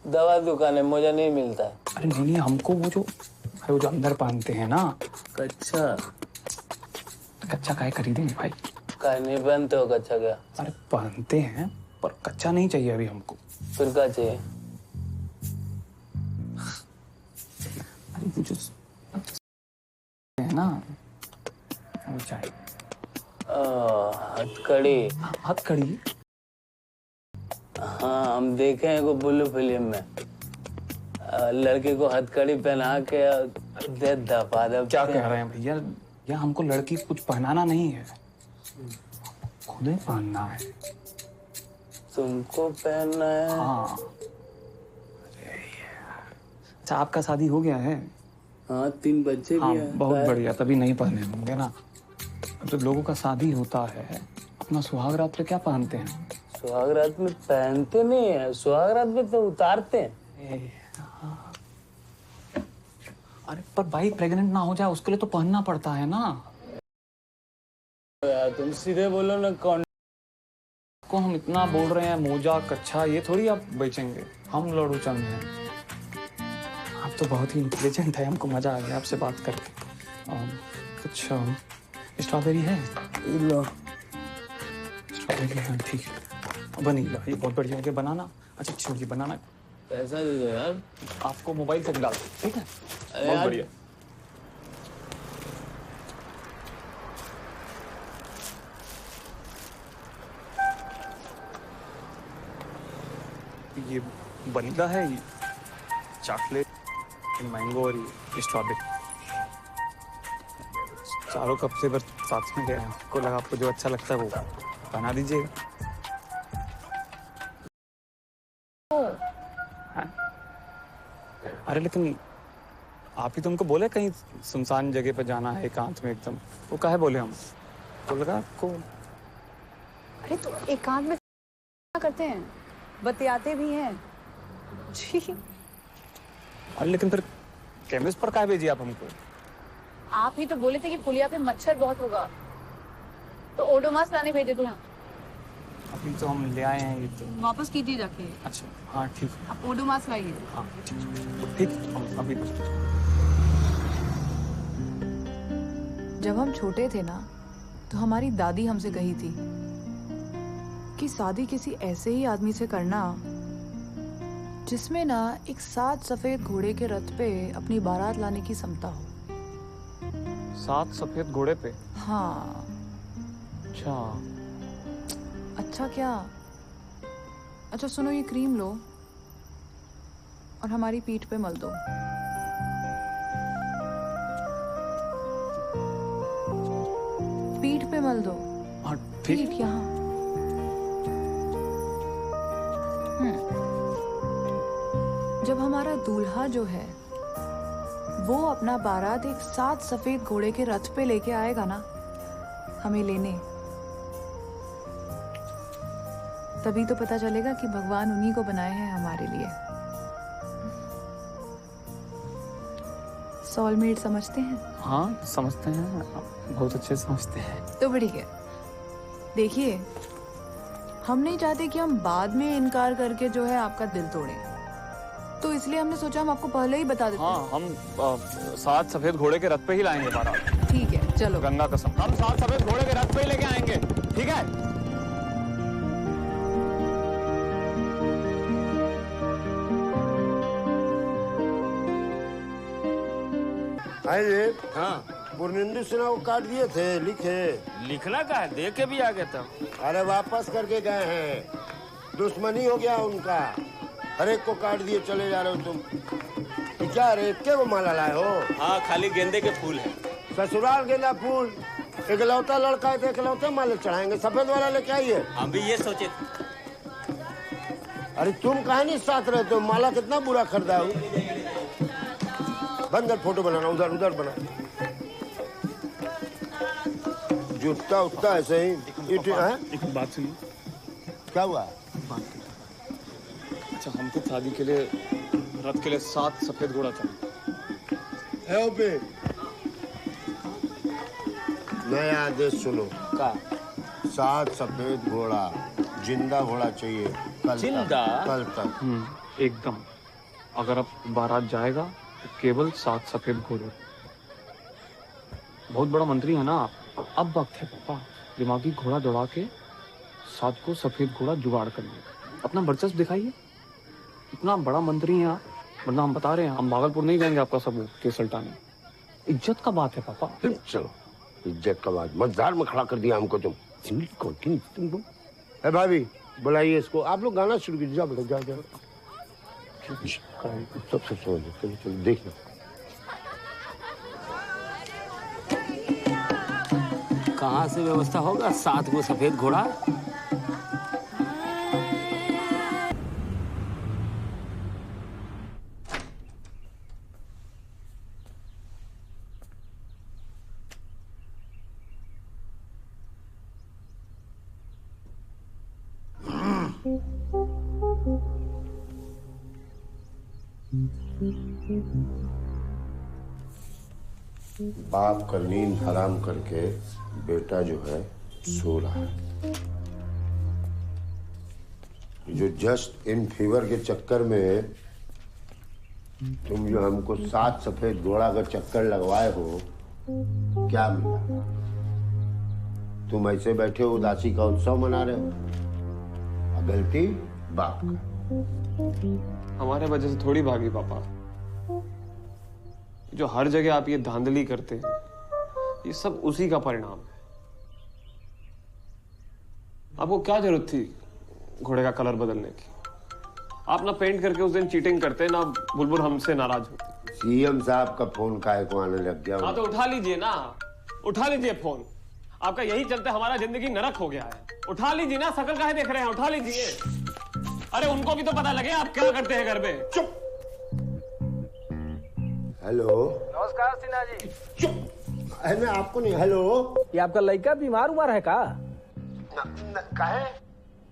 दवा दुकान है, मोजा नहीं मिलता है। अरे नहीं, हमको वो जो अंदर पहनते हैं ना। कच्चा? कच्चा काहे खरीदेंगे भाई? काहे नहीं पहनते हो कच्चा? क्या? अरे पहनते हैं, पर कच्चा नहीं चाहिए अभी हमको। फिर क्या चाहिए? अरे वो जो है ना, वो चाहिए। हथकड़ी? हथकड़ी? हाँ, हम देखे हैं को ब्लू फिल्म में, लड़के को हथकड़ी पहना के दे दबा दब। क्या कह रहे हैं भैया? या हमको लड़की को कुछ पहनाना नहीं है, खुद ही पहनना है। तुमको पहनना है? हाँ। अच्छा, आपका शादी हो गया है? हाँ, 3 बच्चे भी हैं। बहुत बढ़िया, तभी नहीं पहने होंगे ना। जब लोगों का शादी होता है, अपना सुहाग रात पे क्या पहनते हैं? सुहाग रात में पहनते नहीं है, सुहाग रात में तो उतारते हैं। अरे पर भाई प्रेग्नेंट ना हो जाए उसके लिए तो पहनना पड़ता है ना। यार तुम सीधे बोलो ना, कौन को हम इतना बोल रहे हैं मोजा कच्छा, ये थोड़ी आप बेचेंगे। हम लड़ू चंद हैं। आप तो बहुत ही इंटेलिजेंट है, हमको मजा आ गया आपसे बात करके। कुछ स्ट्रॉबेरी है? स्ट्रॉबेरी है, ठीक है। वनीला, ये बहुत बढ़िया हो गया। बनाना? अच्छा छोड़िए, बनाना। पैसा दे दो यार। आपको मोबाइल से डाल, ठीक है? बहुत बढ़िया। ये वनीला है, ये चॉकलेट, मैंगो और ये स्ट्रॉबेरी। चारों कप से बस साथ में गए। आपको लगा आपको जो अच्छा लगता है वो बना दीजिएगा। अरे लेकिन आप ही तुमको बोले कहीं सुनसान जगह पर जाना है एकांत में एकदम, वो काहे बोले हम? तो लगा आपको। अरे तो एकांत में क्या करते हैं, बतियाते भी हैं जी। अरे लेकिन फिर केमिस्ट पर काहे भेजी आप हमको? आप ही तो बोले थे कि पुलिया पे मच्छर बहुत होगा। तो ओडोमॉस लाने भेजे थे हम। अभी तो हम ले आए हैं ये तो। वापस कीजिए जाके। अच्छा हाँ ठीक है। आप ओडोमॉस लाइए। हाँ ठीक हम अभी। जब हम छोटे थे ना तो हमारी दादी हमसे कही थी कि शादी किसी ऐसे ही आदमी से करना जिसमें ना एक 7 सफेद घोड़े के रथ पे अपनी बारात लाने की क्षमता हो। 7 सफेद घोड़े पे? हाँ। अच्छा क्या? अच्छा सुनो, ये क्रीम लो और हमारी पीठ पे मल दो। पीठ पे मल दो। हाँ ठीक। पीठ यहाँ। जब हमारा दूल्हा जो है वो अपना बारात एक 7 सफेद घोड़े के रथ पे लेके आएगा ना हमें लेने, तभी तो पता चलेगा कि भगवान उन्हीं को बनाए हैं हमारे लिए। सोलमेट समझते हैं? हाँ समझते हैं, बहुत अच्छे समझते हैं। तो बढ़िया है। देखिए, हम नहीं चाहते कि हम बाद में इनकार करके जो है आपका दिल तोड़ें, तो इसलिए हमने सोचा हम आपको पहले ही बता देते हैं। हाँ हम 7 सफेद घोड़े के रथ पे ही लाएंगे बारात। ठीक है चलो। गंगा कसम हम 7 सफेद घोड़े के रथ पे ही लेके आएंगे, ठीक है? अरे हाँ, पुरनिंदु सिन्हा को काट दिए थे, लिखे। लिखना का है, दे के भी आ गए तब। अरे वापस करके गए हैं, दुश्मनी हो गया उनका, हर एक को काट दिए चले जा रहे हो तुम। क्या रे, के वो माला लाए हो? हाँ खाली गेंदे के फूल है। ससुराल गेंदा फूल, इकलौता लड़का है तो इकलौते माले चढ़ाएंगे, सफेद वाला लेके आइए। हम भी ये सोचे थे। अरे तुम कहा नहीं साथ रहते हो, माला कितना बुरा खरीदा हो। बंद कर, फोटो बनाना, उधर उधर बना। जुटता उठता ऐसे ही। एक बात सुनिए। क्या हुआ? अच्छा हमको शादी के लिए रथ के लिए 7 सफेद घोड़ा चाहिए। नया आदेश सुनो। का 7 सफेद घोड़ा, जिंदा घोड़ा चाहिए कल तक। एकदम। अगर अब बारात जाएगा तो केवल 7 सफेद घोड़े। बहुत बड़ा मंत्री है ना आप, अब वक्त है पापा दिमागी घोड़ा दौड़ा के 7 को सफेद घोड़ा जुगाड़ करिए, अपना वर्चस्व दिखाइए। इतना बड़ा मंत्री हैं आप, वरना हम बता रहे हैं हम भागलपुर नहीं जाएंगे आपका सब केस उल्टाने। इज्जत का बात है पापा। चलो इज्जत का बात, मझधार में खड़ा कर दिया हमको तुम। भाभी बुलाइए इसको, आप लोग गाना शुरू कीजिए। जाओ जाओ जाओ, सबसे समझ चलो देखना। कहाँ से व्यवस्था होगा 7 को सफेद घोड़ा? बाप का नींद हराम करके बेटा जो है सो रहा है। जो जस्ट इन फीवर के चक्कर में तुम जो हमको 7 सफेद घोड़ा का चक्कर लगवाए हो, क्या मिला? तुम ऐसे बैठे हो उदासी का उत्सव मना रहे हो, गलती बाप का। हमारे वजह से थोड़ी भागी पापा। जो हर जगह आप ये धांधली करते हैं, ये सब उसी का परिणाम है। आपको क्या जरूरत थी घोड़े का कलर बदलने की? आप ना पेंट करके उस दिन चीटिंग करते, ना बुलबुल हमसे नाराज होती। सीएम साहब का फोन काहे को आने लग गया? हाँ तो उठा लीजिए ना, उठा लीजिए फोन। आपका यही चलते हमारा जिंदगी नरक हो गया है। उठा लीजिए ना, शकल काहे देख रहे हैं, उठा लीजिए। अरे उनको भी तो पता लगे आप क्या करते हैं घर में। चुप। हेलो नमस्कार सिन्हा जी। चुप। मैं आपको नहीं। हेलो, ये आपका लड़का बीमार उमार है का?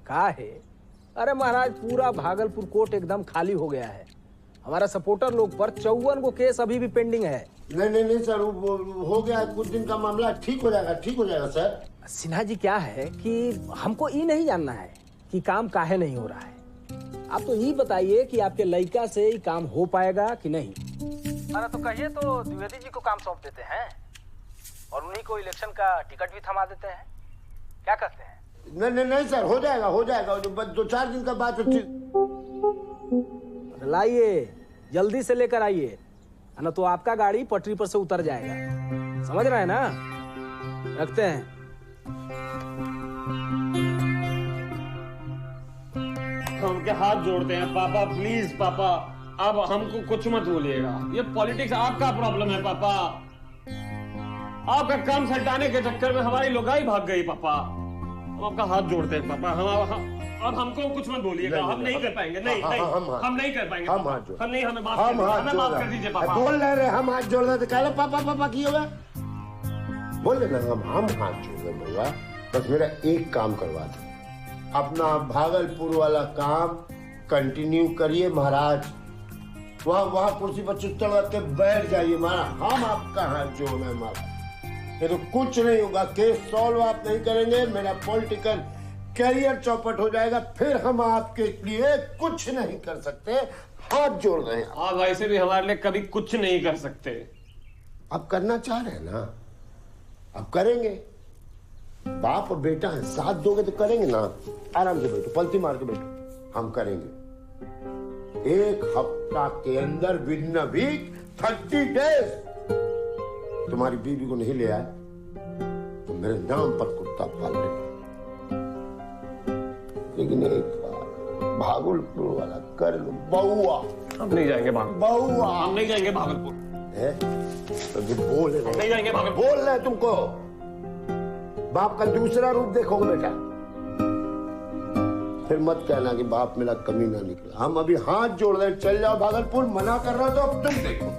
काहे? अरे महाराज पूरा भागलपुर कोर्ट एकदम खाली हो गया है। हमारा सपोर्टर लोग पर 54 को केस अभी भी पेंडिंग है। नहीं सर, वो हो गया कुछ दिन का मामला, ठीक हो जाएगा सर। सिन्हा जी क्या है कि हमको ये नहीं जानना है कि काम काहे नहीं हो रहा है। आप तो ये बताइए कि आपके लड़का से ये काम हो पाएगा कि नहीं। अरे तो कहिए तो द्विवेदी जी को काम सौंप देते हैं और उन्हीं को इलेक्शन का टिकट भी थमा देते हैं। क्या कहते हैं? नहीं सर, हो जाएगा, जो 2-4 दिन का बात है। लाइए, जल्दी से लेकर आइए, ना तो आपका गाड़ी पटरी पर से उतर जाएगा। समझ रहे हैं ना? रखते हैं। उनके हाथ जोड़ते हैं, पापा प्लीज पापा, अब हमको कुछ मत बोलिएगा। ये पॉलिटिक्स आपका प्रॉब्लम है पापा। आपका काम सल्टाने के चक्कर में हमारी लुगाई भाग गई पापा। हम आपका हाथ जोड़ते हैं पापा, अब हमको कुछ मत बोलिएगा। हम नहीं कर पाएंगे, नहीं हम नहीं कर पाएंगे। हम नहीं, हमें माफ कर दीजिए पापा। बोल रहे हम हाथ जोड़ रहे थे, कह पापा की होगा, बोल रहे ना हम हाथ जोड़ रहे भैया। बस मेरा एक काम करवा दो, अपना भागलपुर वाला काम कंटिन्यू करिए महाराज। वहाँ कुर्सी पर चुपचाप के बैठ जाइए महाराज। हम आपका हाथ जोड़ रहे महाराज। ये तो कुछ नहीं होगा, केस सॉल्व आप नहीं करेंगे, मेरा पॉलिटिकल कैरियर चौपट हो जाएगा, फिर हम आपके लिए कुछ नहीं कर सकते। हाथ जोड़ रहे हैं। आप ऐसे भी हमारे लिए कभी कुछ नहीं कर सकते। अब करना चाह रहे हैं ना, अब करेंगे। बाप और बेटा है, साथ दोगे तो करेंगे ना। आराम से बैठो, पलती मार के बैठो, हम करेंगे। 1 हफ्ता के अंदर विद वीक 30 डेज तुम्हारी बीवी को नहीं ले आए तो मेरे नाम पर कुत्ता पाल लेना। लेकिन एक बार भागलपुर वाला कर लो बउआ। हम नहीं जाएंगे भागलपुर। बउआ हम नहीं जाएंगे भागलपुर। तो बोल रहे नहीं जाएंगे भागलपुर। बोल रहे तुमको। बाप का दूसरा रूप देखोगे बेटा, फिर मत कहना कि बाप मेरा कमीना निकला। हम अभी हाथ जोड़ रहे, चल जाओ भागलपुर। मना कर रहा तो अब तुम देखो।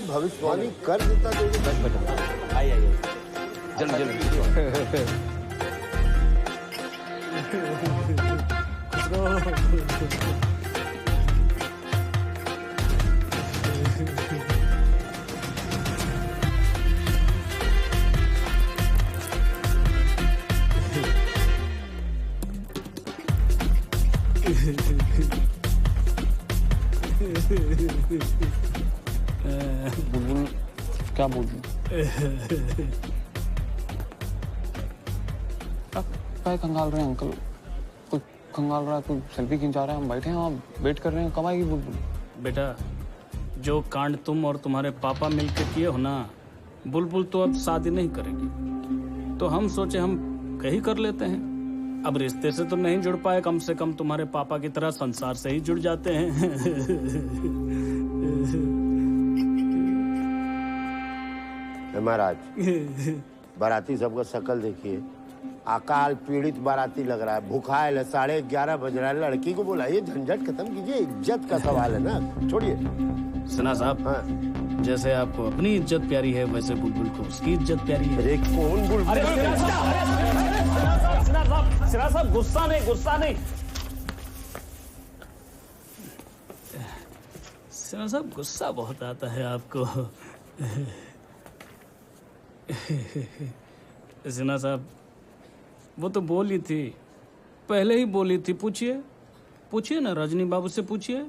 भविष्यवाणी कर देता तो 10 बजे आइए जल्दी बुलबुल क्या बोल क्या कंगाल रहे हैं अंकल? कोई कंगाल रहा है, कोई सेल्फी खिंचा रहा है, हम बैठे हैं वहाँ वेट कर रहे हैं, कब आएगी बुलबुल? बेटा, जो कांड तुम और तुम्हारे पापा मिलकर किए हो ना, बुलबुल तो अब शादी नहीं करेगी, तो हम सोचे हम कहीं कर लेते हैं। अब रिश्ते से तो नहीं जुड़ पाए, कम से कम तुम्हारे पापा की तरह संसार से ही जुड़ जाते हैं। महाराज, बाराती सबका शकल देखिए, अकाल पीड़ित बाराती लग रहा है, भूखायल है, 11:30 बज रहा है। लड़की को बुलाइए, झंझट खत्म कीजिए, इज्जत का सवाल है ना, छोड़िए। सिन्हा साहब, हाँ। जैसे आपको अपनी इज्जत प्यारी है, वैसे बुलबुल को उसकी इज्जत प्यारी है। अरे कौन बुलबुल? सिन्हा साहब, गुस्सा नहीं। सिन्हा साहब, गुस्सा बहुत आता है आपको। सिन्हा साहब, वो तो बोली थी, पहले ही बोली थी। पूछिए ना, रजनी बाबू से पूछिए।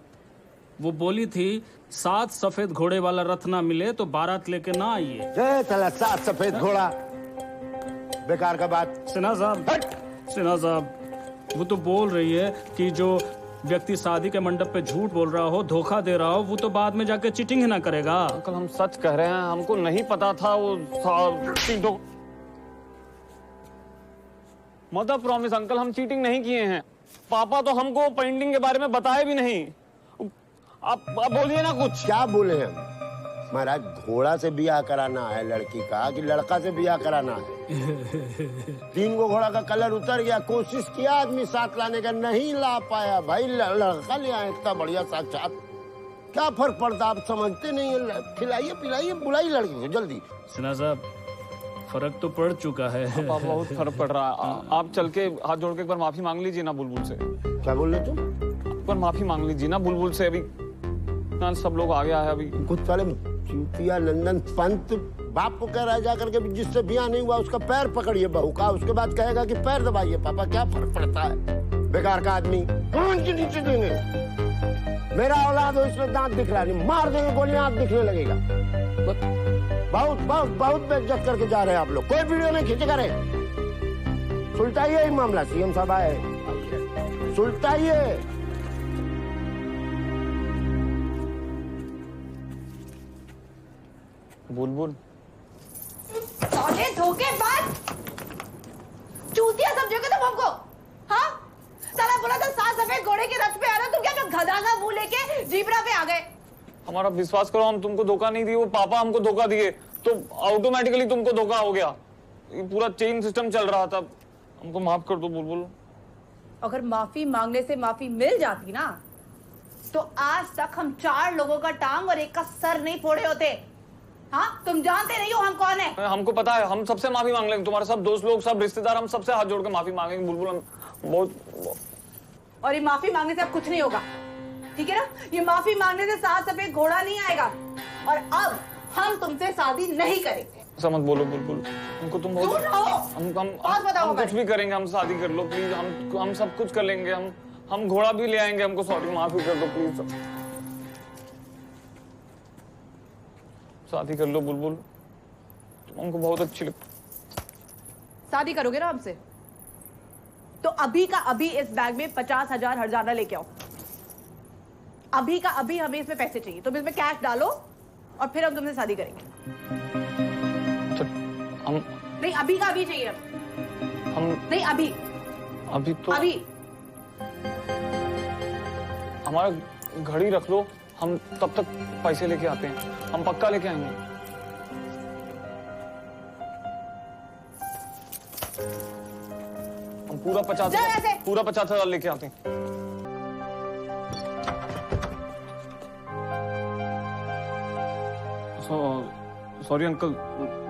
वो बोली थी 7 सफेद घोड़े वाला रथ ना मिले तो बारात लेके ना आइए। 7 सफेद घोड़ा, बेकार का बात। सिन्हा साहब, वो तो बोल रही है कि जो व्यक्ति शादी के मंडप पे झूठ बोल रहा हो, धोखा दे रहा हो, वो तो बाद में जाके चीटिंग ही ना करेगा। अंकल, हम सच कह रहे हैं, हमको नहीं पता था वो मदर प्रॉमिस अंकल, हम चीटिंग नहीं किए हैं। पापा तो हमको पेंटिंग के बारे में बताए भी नहीं। आप बोलिए ना कुछ। क्या बोले हम महाराज? घोड़ा से ब्याह कराना है लड़की का कि लड़का से ब्याह कराना है? 3 गो घोड़ा का कलर उतर गया, कोशिश किया आदमी साथ लाने का, नहीं ला पाया भाई। लड़का ले आए इतना बढ़िया, साक्षात। क्या फर्क पड़ता, आप समझते नहीं है। खिलाइए पिलाइए, बुलाइए लड़की को जल्दी। सिन्हा साहब, फर्क तो पड़ चुका है। पापा बहुत फर्क पड़ रहा है। आप चल के हाथ जोड़ के एक बार माफी मांग लीजिए ना बुलबुल से। क्या बोल रहे तुम? एक बार माफी मांग लीजिए ना बुलबुल से। अभी सब लोग आ गया है अभी। कुछ साले चूतिया नंदन पंत बाप को कह रहा है जाकर के जिससे ब्याह नहीं हुआ उसका पैर पकड़िए बहू का, उसके बाद कहेगा कि पैर दबाइए। पापा क्या फर्क पड़ता है? बेकार का आदमी कौन के नीचे देंगे? मेरा औलाद हो इसमें दांत दिख रहा नहीं, मार देंगे गोलियां हाथ दिखने लगेगा। बहुत बहुत बहुत बेइज्जत करके जा रहे हैं आप लोग। कोई वीडियो नहीं खींचेगा रे। सुलटाइए ही मामला, सीएम साहब आए, सुलटाइए। बुलबुल धोखेबाज चूतिया समझोगे तुम हमको? हाँ, साला बोला था 7 सफेद घोड़े के रथ पे आ रहा, तुम क्या गधा का मुंह लेके जीब्रा पे आ गए? हमारा विश्वास करो, हम तुमको धोखा नहीं दिए, वो पापा हमको धोखा दिए, तो ऑटोमेटिकली तुमको धोखा हो गया। ये पूरा चेन सिस्टम चल रहा था। हमको माफ कर दो बुलबुल। अगर माफी मांगने से माफी मिल जाती ना, तो आज तक हम 4 लोगों का टांग और एक का सर नहीं फोड़े होते। हाँ, तुम जानते नहीं हो हम कौन है? हमको पता है, हम सबसे माफी मांग लेंगे। तुम्हारे सब दोस्त लोग, सब रिश्तेदार, हम सबसे हाथ जोड़ के माफी मांगेंगे बुलबुल। हम बहुत। और ये माफी मांगने से अब कुछ नहीं होगा, ठीक है ना? ये माफी मांगने से 7 सफेद घोड़ा नहीं आएगा। और अब हम तुमसे शादी नहीं करेंगे। समझ बोलो बुलबुल, हमको तुम बहुत हम कुछ भी करेंगे, हम शादी कर लो प्लीज। हम सब कुछ कर लेंगे। हम घोड़ा भी ले आएंगे। हमको सॉरी, माफी कर दो प्लीज। शादी कर लो बुलबुल, तुम हमको बहुत अच्छी लगती। शादी करोगे ना हमसे, तो अभी का अभी इस बैग में 50,000 हरजाना लेके आओ। अभी का अभी हमें इसमें पैसे चाहिए। तुम इसमें कैश डालो और फिर हम तुमसे शादी करेंगे। हम नहीं, अभी का अभी चाहिए हम नहीं, अभी तो अभी हमारा घड़ी रख लो, हम तब तक पैसे लेके आते हैं। हम पक्का लेके आएंगे। हम पूरा 50,000 लेके आते हैं। सॉरी अंकल,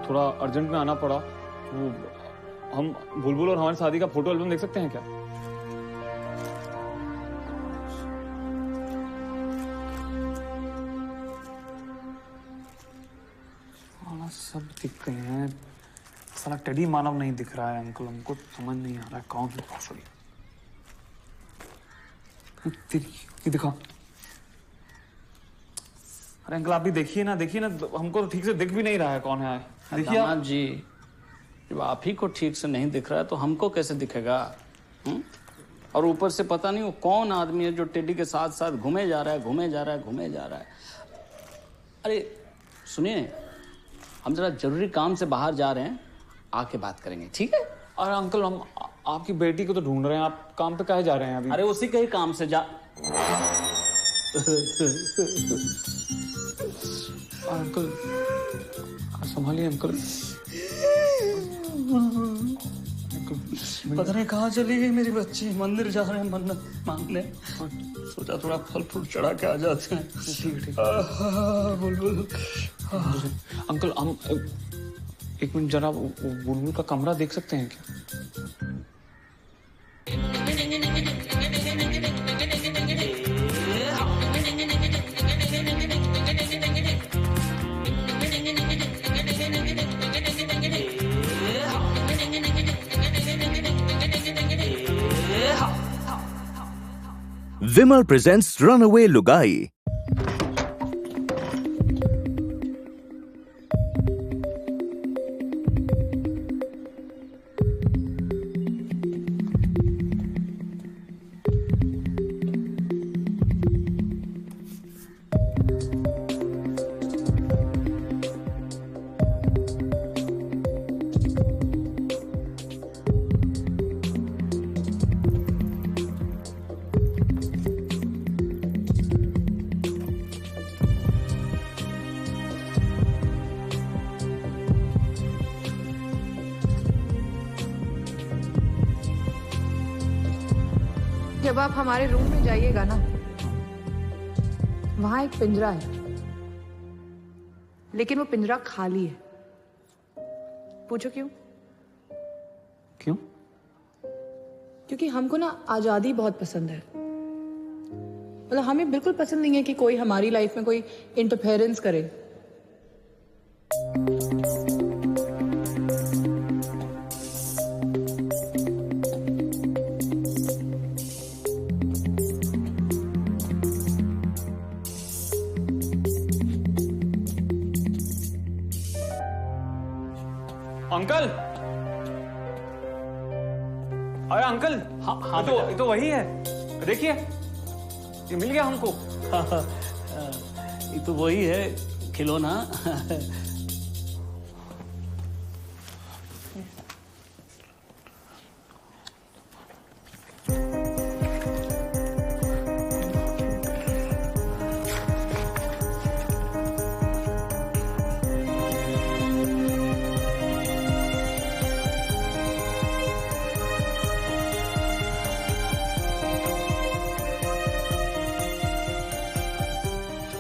थोड़ा अर्जेंट में आना पड़ा। वो हम बुलबुल और हमारी शादी का फोटो एल्बम देख सकते हैं क्या? सब दिख गए हैं, साला टेडी मानव नहीं दिख रहा है अंकल। हमको समझ नहीं आ रहा है कौन सी सॉरी तेरी दिखा। अरे अंकल आप भी देखिए ना, हमको ठीक से दिख भी नहीं रहा है कौन है। देखिए दामाद जी, जब आप ही को ठीक से नहीं दिख रहा है तो हमको कैसे दिखेगा? और ऊपर से पता नहीं वो कौन आदमी है जो टेडी के साथ साथ घूमे जा रहा है। अरे सुनिए, हम जरा जरूरी काम से बाहर जा रहे हैं, आके बात करेंगे, ठीक है? अरे अंकल, हम आपकी बेटी को तो ढूंढ रहे हैं, आप काम पे काहे जा रहे हैं अभी? अरे उसी के ही काम से जा। अंकल संभालिए अंकल। पता नहीं कहाँ चली गई मेरी बच्ची। मंदिर जा रहे हैं मन्नत मांगने, सोचा थोड़ा फल फूल चढ़ा के आ जाते हैं। ठीक बुलबुल। अंकल हम एक मिनट जरा बुलबुल का कमरा देख सकते हैं क्या? Vimal presents Runaway Lugai. जब आप हमारे रूम में जाइएगा ना, वहां एक पिंजरा है, लेकिन वो पिंजरा खाली है। पूछो क्यों? क्यों? क्योंकि हमको ना आजादी बहुत पसंद है। मतलब हमें बिल्कुल पसंद नहीं है कि कोई हमारी लाइफ में कोई इंटरफेरेंस करे। अंकल, अरे अंकल, हाँ ये तो वही है, देखिए ये मिल गया हमको। ये तो वही है खिलौना।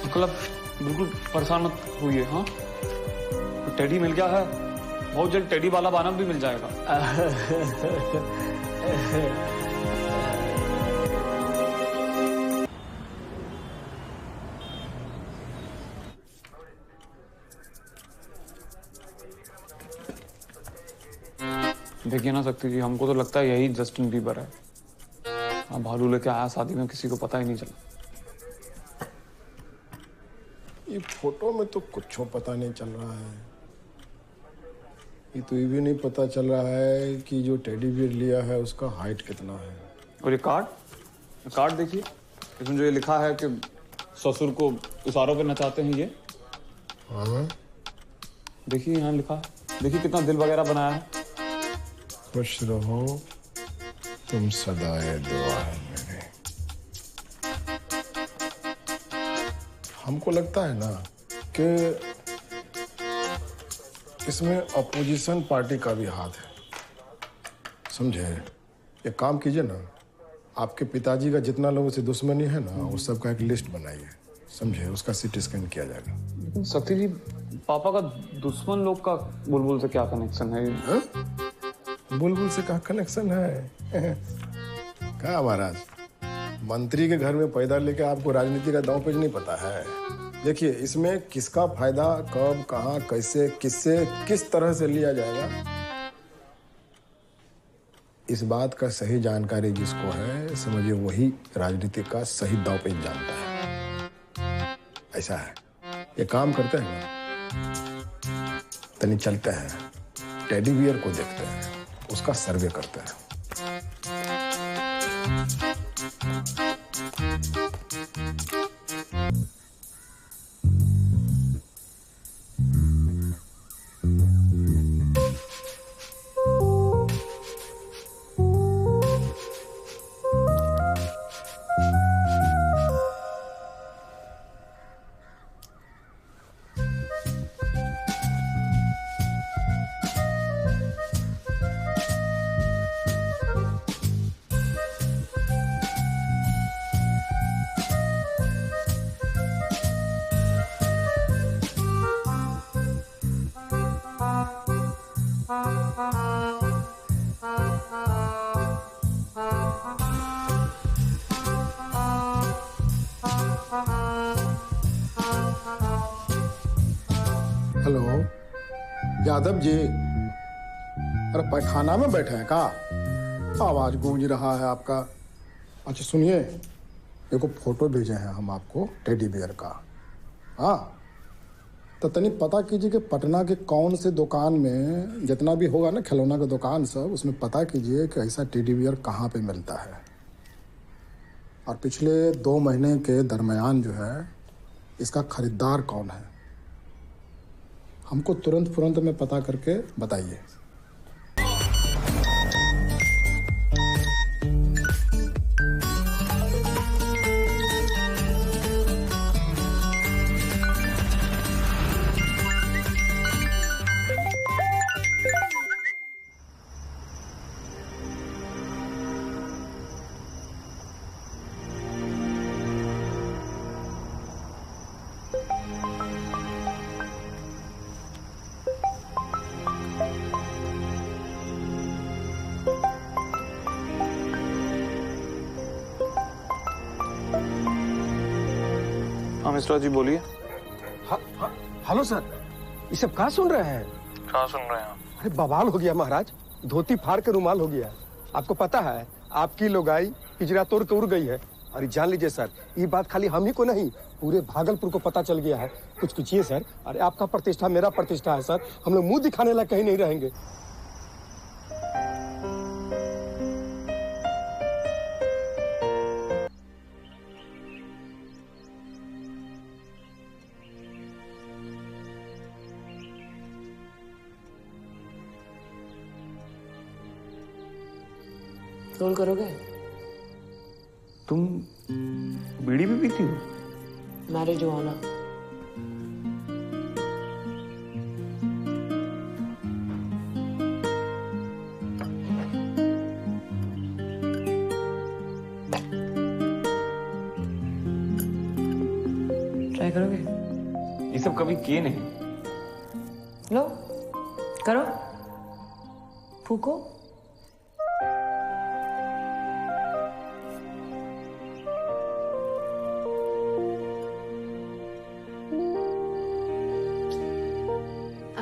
अंकल, आप बिल्कुल परेशान मत होइए। हाँ, टेडी मिल गया है, बहुत जल्द टेडी वाला बाना भी मिल जाएगा। देखिए ना शक्ति जी, हमको तो लगता है यही जस्टिन बीबर है। हाँ, भालू लेके आया शादी में, किसी को पता ही नहीं चला। ये फोटो में तो कुछ पता नहीं चल रहा है। ये तो ये भी नहीं पता चल रहा है कि जो टेडी बियर लिया है उसका हाइट कितना है। और ये कार्ड देखिए, इसमें जो ये लिखा है कि ससुर को इशारों पे नचाते हैं ये। हाँ, देखिए यहाँ लिखा है, देखिए कितना दिल वगैरह बनाया है। खुश रहो तुम सदा ये दुआ है मेरे। हमको लगता है ना कि इसमें अपोजिशन पार्टी का भी हाथ है, समझे? एक काम कीजिए ना, आपके पिताजी का जितना लोगों से दुश्मनी है ना, उस सब का एक लिस्ट बनाइए, समझे? उसका सीटी स्कैन किया जाएगा। लेकिन शक्ति जी, पापा का दुश्मन लोग का बुलबुल से क्या कनेक्शन है? बुलबुल से क्या कनेक्शन है? क्या महाराज, मंत्री के घर में पैदा लेके आपको राजनीति का दांव पेच नहीं पता है? देखिए, इसमें किसका फायदा कब, कहां, कैसे, किससे, किस तरह से लिया जाएगा, इस बात का सही जानकारी जिसको है, समझिए वही राजनीति का सही दांव पेच जानता है। ऐसा है, ये काम करते हैं ना, तनी चलते हैं, टेडी बियर को देखते हैं, उसका सर्वे करते हैं। हेलो यादव जी, अरे पैखाना में बैठे हैं का? आवाज गूंज रहा है आपका। अच्छा सुनिए, देखो फोटो भेजे हैं हम आपको टेडी बियर का। हाँ, तो तनी पता कीजिए कि पटना के कौन से दुकान में जितना भी होगा ना खिलौना का दुकान सब, उसमें पता कीजिए कि ऐसा टेडी बियर कहाँ पे मिलता है। और पिछले 2 महीने के दरमियान जो है इसका खरीदार कौन है, हमको तुरंत में पता करके बताइए। मिश्रा जी बोलिए। हेलो सर, ये सब कहाँ सुन रहे हैं? कहाँ सुन रहे हैं आप? अरे बवाल हो गया महाराज, धोती फाड़ के रुमाल हो गया। आपको पता है आपकी लोगाई पिंजरा तोड़ के उड़ गई है। अरे जान लीजिए सर, ये बात खाली हम ही को नहीं पूरे भागलपुर को पता चल गया है। कुछ कीजिए सर। अरे आपका प्रतिष्ठा मेरा प्रतिष्ठा है सर, हम लोग मुंह दिखाने लायक कहीं नहीं रहेंगे। रोल करोगे? तुम बीड़ी भी पीती हो? मैरिज हुआ ना। ट्राई करोगे? ये सब कभी किए नहीं। लो करो, फूको।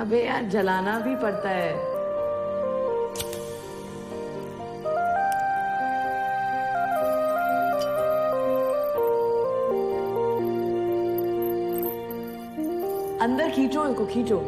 अबे यार जलाना भी पड़ता है। अंदर खींचो इनको, खींचो।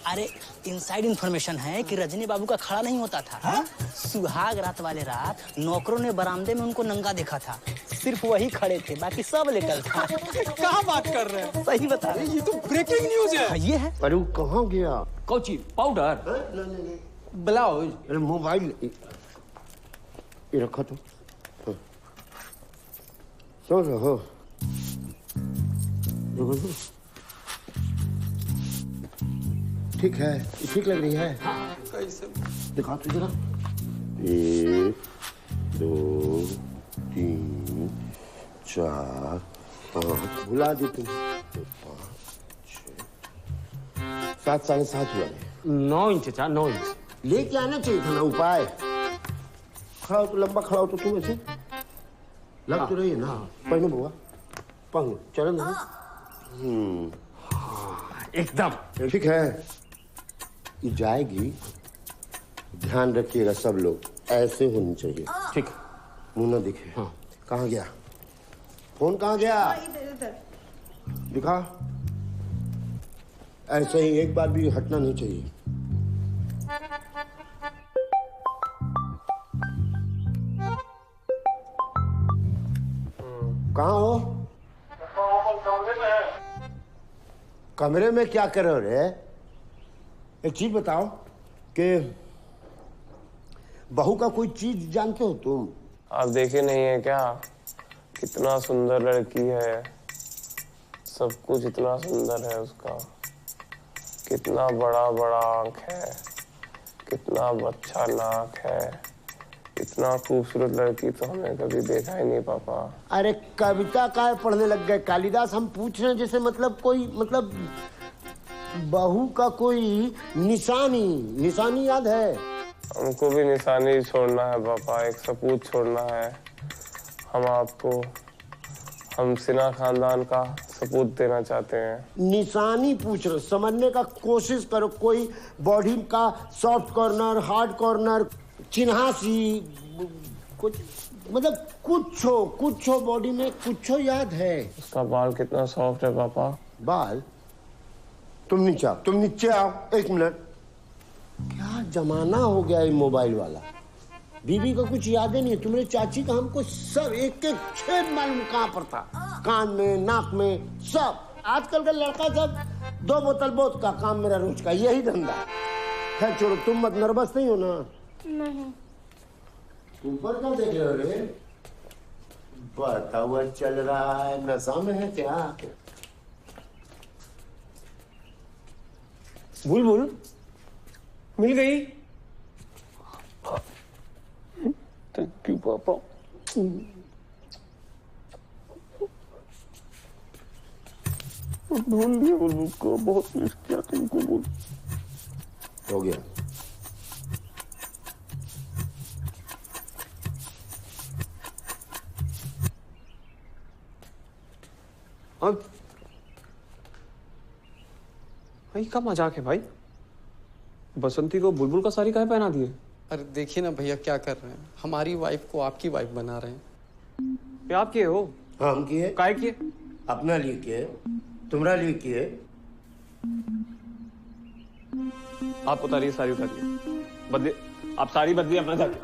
अरे इनसाइड इन्फॉर्मेशन है कि रजनी बाबू का खड़ा नहीं होता था। हा? सुहाग रात वाले रात नौकरों ने बरामदे में उनको नंगा देखा था। सिर्फ वही खड़े थे, बाकी सब लेटल था। कहाँ बात कर रहे हैं? सही बता रहे। ये तो ब्रेकिंग न्यूज है। ये है। अरे वो कहाँ गया? Cauchy powder blouse? अरे मोबाइल ये रखा तो सो रहो। ठीक है, ठीक लग रही है। कैसे? दिखा तो जरा। 1 2 3 4 5 भुला दी तुम। 5 6 7 7.5 हुआ। 9 इंच चाचा, 9 इंच लेके आना चाहिए था ना उपाय। खड़ा हो तो लंबा खड़ा हो तो तुम ऐसे लग तो रही है ना। पहनो बुआ, पहनो चरण। एकदम ठीक है। ये जाएगी, ध्यान रखिएगा सब लोग, ऐसे होनी चाहिए। ठीक। मुंह ना दिखे। हाँ। कहाँ गया फोन? कहाँ गया? दिखा। ऐसे ही एक बार भी हटना नहीं चाहिए। कहाँ हो? कमरे में क्या कर रहे हो रे? एक चीज बताओ कि बहू का कोई चीज जानते हो तुम? आप देखे नहीं है क्या? कितना सुंदर लड़की है, सब कुछ इतना सुंदर है उसका। कितना बड़ा बड़ा आंख है, कितना अच्छा नाक है। इतना खूबसूरत लड़की तो हमने कभी देखा ही नहीं पापा। अरे कविता का पढ़ने लग गए कालिदास? हम पूछ रहे हैं जैसे मतलब कोई मतलब बहू का कोई निशानी याद है? हमको भी निशानी छोड़ना है पापा, एक सपूत छोड़ना है हम आपको। हम सिन्हा खानदान का सपूत देना चाहते हैं। निशानी पूछ रहे, समझने का कोशिश करो। कोई बॉडी का सॉफ्ट कॉर्नर, हार्ड कॉर्नर, चिन्हासी, कुछ मतलब कुछ हो बॉडी में, कुछ हो याद है? उसका बाल कितना सॉफ्ट है पापा। बाल? तुम नीचे आओ 1 मिनट। क्या जमाना हो गया ये मोबाइल वाला। बीबी का कुछ याद ही नहीं है। तुम्हारी चाची का हमको सब एक एक छेद मालूम कहाँ पर था, कान में, नाक में, सब। आजकल का लड़का सब 2 बोतल बोत का काम, मेरा रोज का यही धंधा। खैर छोड़ो, तुम मत नर्वस नहीं हो ना? नहीं। ऊपर क्या देख रहे हो रे? बहता हुआ चल रहा है, नशा में है क्या? बुलबुल मिल गई। थैंक यू पापा। ढूंढ लिया बुलबुल को, बहुत मिस किया तुमको बुलबुल। हो गया। अब भाई का मजाक है भाई, बसंती को बुलबुल का साड़ी काहे पहना दिए? अरे देखिए ना भैया क्या कर रहे हैं, हमारी वाइफ को आपकी वाइफ बना रहे हैं। ये आप किए हो? हाँ हम किए। काहे किए? अपना लिए किए, तुम्हारा लिए किए। आप उतारिए साड़ी, उतारिए, बदले, आप साड़ी बदलिए अपना जाके।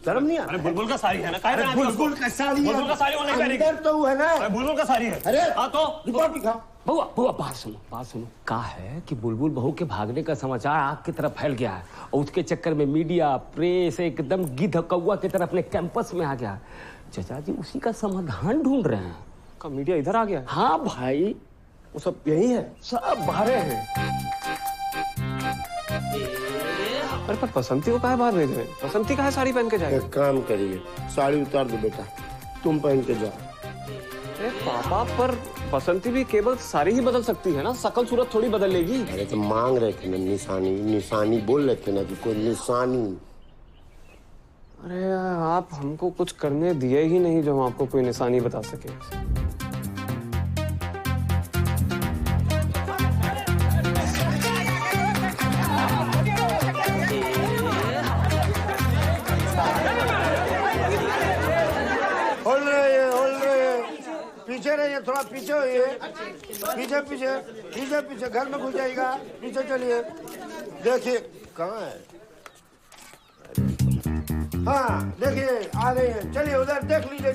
शर्म नहीं आ? अरे बुलबुल का साड़ी है ना, काहे पहना दिया उसको? बुलबुल का साड़ी, बुलबुल का साड़ी वो नहीं पहनेगी। अंदर तो वो है ना। अरे बुलबुल का साड़ी है। अरे हाँ तो रिपोर्ट दिखा। बुआ बुआ बात सुनो। का है कि बुलबुल बहू के भागने का समाचार आग की तरफ फैल गया है और उसके चक्कर में मीडिया प्रेस एकदम गिद्ध कौवा की तरफ अपने कैंपस में आ गया। चाचा जी उसी का समाधान ढूंढ रहे हैं। का मीडिया इधर आ गया? हाँ भाई, वो सब यही है, सब बाहर हैं। अरे पर बसंती को काहे बाहर भेज रहे हैं? बसंती काहे साड़ी पहन के जाएगी? एक काम करिए, साड़ी उतार दो बेटा, तुम पहन के जाओ। अरे पापा पर बसंती भी केवल साड़ी ही बदल सकती है ना, शकल सूरत थोड़ी बदल लेगी। अरे तो मांग रहे थे ना निशानी बोल रहे थे ना कि कोई निशानी। अरे आप हमको कुछ करने दिए ही नहीं जो हम आपको कोई निशानी बता सके। पीछे रहिए, थोड़ा पीछे होइए, पीछे घर में घुस जाएगा। पीछे चलिए, देखिए कहाँ है। हाँ देखिए आ रहे हैं, चलिए उधर देख लीजिए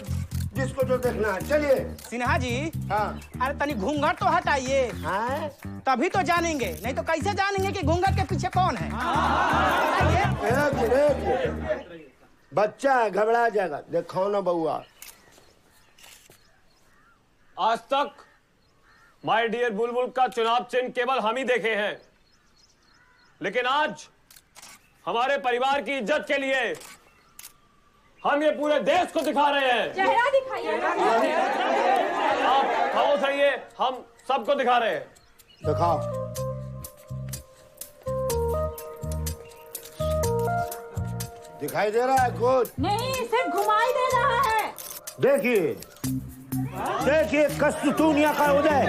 जिसको जो देखना है। चलिए सिन्हा जी। हाँ। अरे तनी घूंघट तो हटाइए। हाँ? तभी तो जानेंगे, नहीं तो कैसे जानेंगे कि घूंघट के पीछे कौन है? बच्चा है, घबरा जाएगा। देखो ना बउआ, आज तक माय डियर बुलबुल का चुनाव चिन्ह केवल हम ही देखे हैं, लेकिन आज हमारे परिवार की इज्जत के लिए हम ये पूरे देश को दिखा रहे हैं। चेहरा दिखाइए। आप खामोश रहिए, हम सबको दिखा रहे हैं। दिखाओ। दिखाई दे रहा है कुछ? नहीं, सिर्फ घुमाई दे रहा है। देखिए कस्तूनिया का उदय।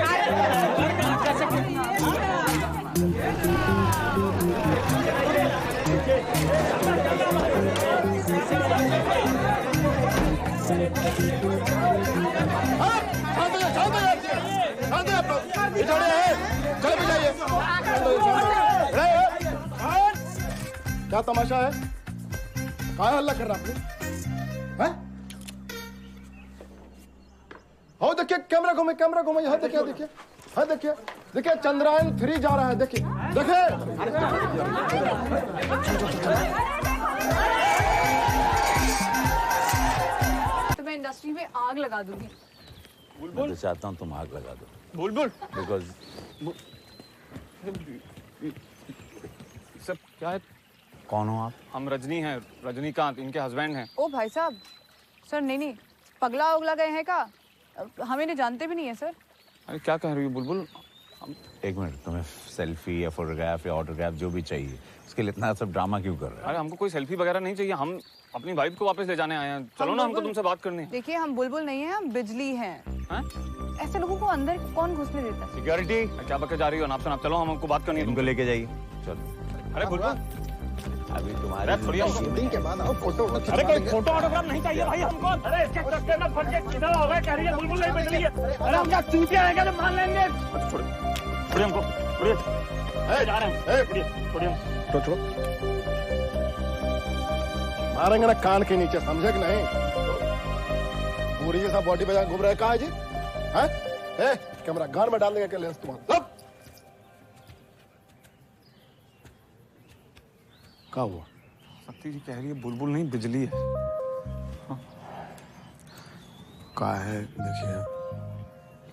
क्या तमाशा है? क्या हल्ला कर रहा आपने? हो देखिए, कैमरा घूमे, यहाँ देखिए, हाँ देखिए चंद्रयान 3 जा रहा है। देखिए तो मैं इंडस्ट्री में आग लगा दूंगी। मैं तो चाहता हूँ तुम आग लगा दो बुलबुल। बिकॉज सब क्या है? कौन हो आप? हम रजनी हैं, रजनीकांत, इनके हस्बैंड हैं। ओ भाई साहब, सर नहीं, पगला उगला गए हैं का? हमें नहीं जानते भी नहीं है सर। अरे क्या कह रही हो बुलबुल? एक मिनट, तुम्हें सेल्फी या फोटोग्राफ या ऑटोग्राफ जो भी चाहिए, उसके लिए इतना सब ड्रामा क्यों कर रहे हो? अरे हमको कोई सेल्फी वगैरह नहीं चाहिए, हम अपनी वाइफ को वापस ले जाने आए हैं। चलो ना, हमको तुमसे बात करनी है। देखिए हम बुलबुल नहीं है, हम बिजली हैं। ऐसे लोगों को अंदर कौन घुसने देता है? सिक्योरिटी क्या बके जा रही हो? नाप से नाप। चलो, हमको बात करनी है। तुमको लेके जाइए, चलो। अरे बुलबुल, अभी तुम्हारे शूटिंग के बाद आओ, फोटो। अरे कोई फोटो ऑटोग्राफ नहीं चाहिए भाई हमको। अरे इसके चक्कर में फट के किधर हो गए? कह रही है बुलबुल नहीं बदली है। अरे हम क्या चूतिया हैं क्या जो मान लेंगे? छोड़िए हमको, छोड़िए। जा रहे हैं, छोड़िए। छोड़ो, मारेंगे ना कान के नीचे, समझे कि नहीं? पूरी जैसा बॉडी बजा घूम रहा है। कहाँ है जी? हैं? कैमरा घर में डाल देगा क्या लेंस तुम्हारा? क्या हुआ? सत्ती जी कह रही है बुलबुल नहीं बिजली है। का है देखिए,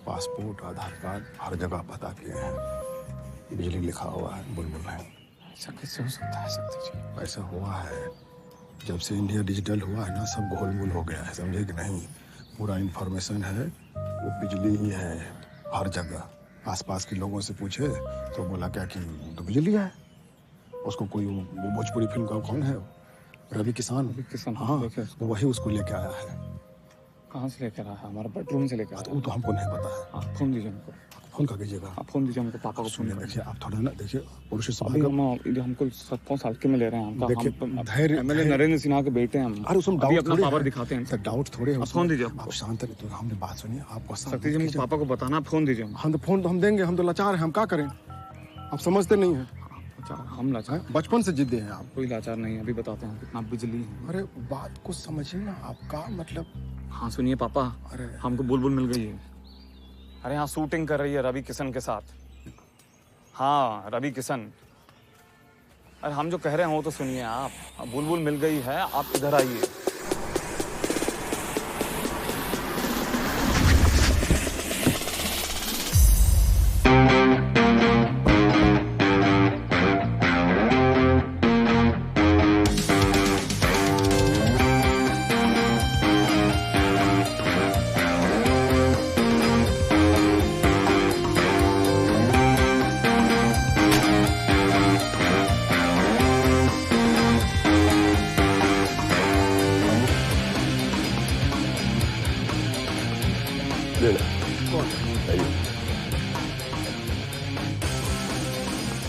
पासपोर्ट आधार कार्ड हर जगह पता किए हैं, बिजली लिखा हुआ है, बुलबुल है। ऐसा कैसे हो सकता है शक्ति जी? ऐसा हुआ है, जब से इंडिया डिजिटल हुआ है ना, सब घोलमोल हो गया है, समझे कि नहीं? पूरा इंफॉर्मेशन है, वो बिजली ही है हर जगह। आसपास के लोगों से पूछे तो बोला क्या कि तो बिजली है। उसको कोई वो भोजपुरी फिल्म का कौन है, रवि किसान। हाँ, वो वही उसको लेके आया है। कहाँ से लेकर आया? हमारा बेडरूम से लेकर आया। वो तो हमको नहीं पता है। आप फोन दीजिए हमको। फोन कर दीजिएगा। आप फोन दीजिए हमको, पापा को फोन सुनिए, देखिए आप थोड़ा ना देखिए पुरुष अभी हम हमको 7 साल के में ले रहे हैं। हमका देखिए, हम धैर्य- एमएलए नरेंद्र सिन्हा के बेटे हैं हम। अरे उसमें अभी डाउट अपना थोड़ी पावर है। दिखाते हैं। सर डाउट थोड़े है आप उसमें। फोन दीजिए। आप शांत रहिए, तो हमने बात सुनिए, आपको शक्ति जी मुझे पापा को बताना, आप फोन दीजिए। हम तो फोन तो हम देंगे, हम तो लाचार हैं, हम क्या करें? आप समझते नहीं हैं। हम लाचार? बचपन से जिद्दी हैं आप। कोई लाचार नहीं है, अभी बताते हैं कितना बिजली है। अरे बात को समझिए ना, आपका मतलब। हाँ सुनिए पापा, अरे हमको बुलबुल मिल गई है। अरे यहाँ शूटिंग कर रही है रवि किशन के साथ। हाँ रवि किशन। अरे हम जो कह रहे हैं वो तो सुनिए आप, बुलबुल मिल गई है, आप इधर आइए।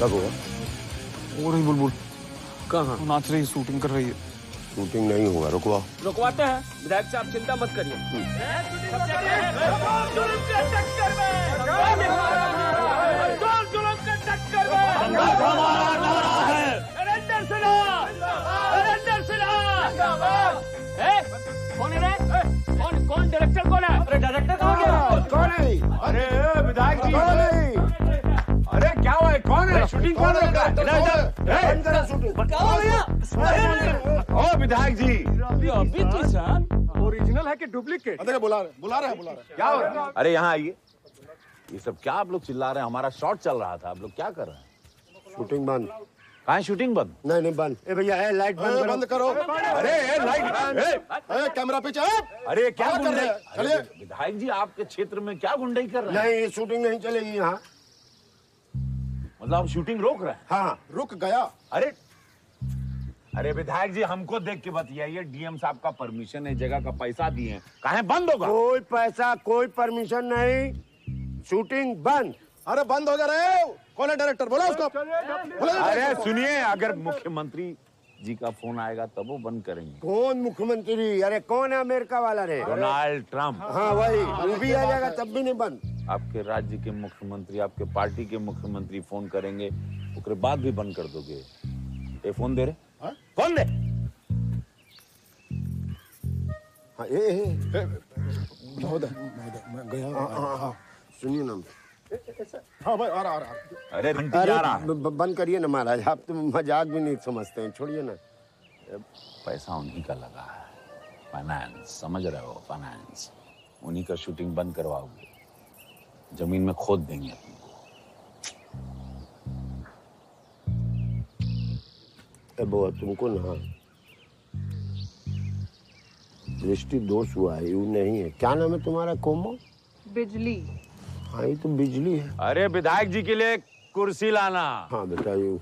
कब हुआ? वो रही बुलबुल। कहाँ? नाच रही, शूटिंग कर रही है। शूटिंग नहीं होगा, रुकवा। रुकवाते हैं विधायक साहब, चिंता मत करिए। कौन डायरेक्टर कौन है? अरे डायरेक्टर कौन है? कौन है? अरे विधायक जी कौन है? अरे क्या हुआ है? कौन है? शूटिंग कौन रोक रहा है? ओ विधायक जी, अभी किसान ओरिजिनल है कि डुप्लीकेट? देखिए बुला रहे हैं। क्या हो रहा है? अरे यहाँ आइए। ये सब क्या आप लोग चिल्ला रहे हैं? हमारा शॉट चल रहा था, आप लोग क्या कर रहे हैं? शूटिंग बंद। कहाँ है शूटिंग बंद? नहीं बंद। ए भैया, ए लाइट बंद करो। अरे लाइट, कैमरा पीछे। अरे क्या कर रहे हैं? चलिए। विधायक जी आपके क्षेत्र में क्या गुंडाई कर रहे हैं? नहीं, शूटिंग नहीं चलेगी यहाँ। मतलब आप शूटिंग रोक रहे हैं? हाँ, रुक गया। अरे विधायक जी हमको देख के बताइए, डीएम साहब का परमिशन है, जगह का पैसा दिए हैं, कहाँ बंद होगा? कोई पैसा, कोई परमिशन नहीं, शूटिंग बंद। अरे बंद हो जा रहे हो। कौन है डायरेक्टर? बोला उसको। अरे सुनिए, अगर मुख्यमंत्री जी का फोन आएगा तब वो बंद करेंगे। कौन मुख्यमंत्री? अरे कौन है अमेरिका वाला रे? Donald Trump. हाँ वही, वो भी आ जाएगा तब भी नहीं बंद। आपके राज्य के मुख्यमंत्री, आपके पार्टी के मुख्यमंत्री फोन करेंगे, उसके बाद भी बंद कर दोगे? ये फोन दे रहे? फोन दे। हाँ, महोदय मैं गया। हाँ, सुनिए ना। हाँ भाई, आ रहा। अरे घंटी जा रहा है। बंद करिए ना महाराज, आप तो मजाक भी नहीं समझते हैं, छोड़िए ना। पैसा उन्हीं का लगा है, फाइनेंस, समझ रहे हो? फाइनेंस उन्हीं का शूटिंग बंद करवाओगे, जमीन में खोद देंगे अपने को। बुआ तुमको ना दृष्टि दोष हुआ है, यू नहीं है। क्या नाम है तुम्हारा? कोमो? बिजली। हाँ, ये तो बिजली है। अरे विधायक जी के लिए कुर्सी लाना। हाँ बताइए।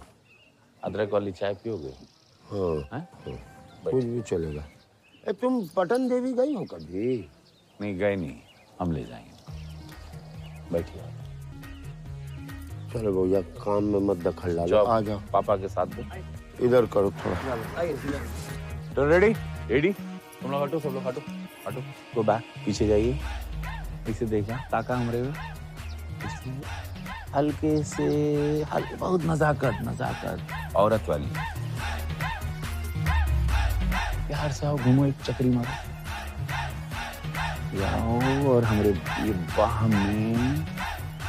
अदरक वाली चाय पियोगे? हाँ, कुछ भी चलेगा। तुम पटन देवी गई हो कभी? नहीं गए नहीं, हम ले जाएंगे। बैठिए। चलो भैया, काम में मत दखल डालो। आ जाओ। पापा के साथ दो। इधर करो थोड़ा। तो रेडी? तुम लोग हटो, सब लोग हटो। गो बैक, पीछे जाइए। इसे देखा, ताका हमरे में हल्के से, हल्के, बहुत नजाकत, औरत वाली। प्यार से आओ, घूमो, एक चक्री मारो, आओ और हमरे ये बाह में।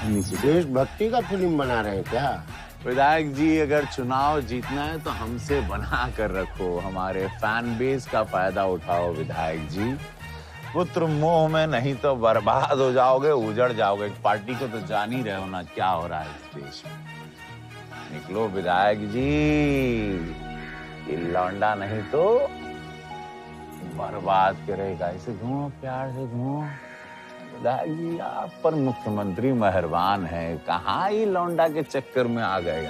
देशभक्ति का फिल्म बना रहे हैं क्या? विधायक जी, अगर चुनाव जीतना है तो हमसे बना कर रखो, हमारे फैन बेस का फायदा उठाओ विधायक जी। पुत्र मोह में, नहीं तो बर्बाद हो जाओगे, उजड़ जाओगे। पार्टी को तो जान ही रहे हो ना क्या हो रहा है इस देश में। निकलो विधायक जी, ये लौंडा नहीं तो बर्बाद करेगा। इसे घूमो, प्यार से घूमो। विधायक जी आप पर मुख्यमंत्री मेहरबान है, कहाँ ही लौंडा के चक्कर में आ गए।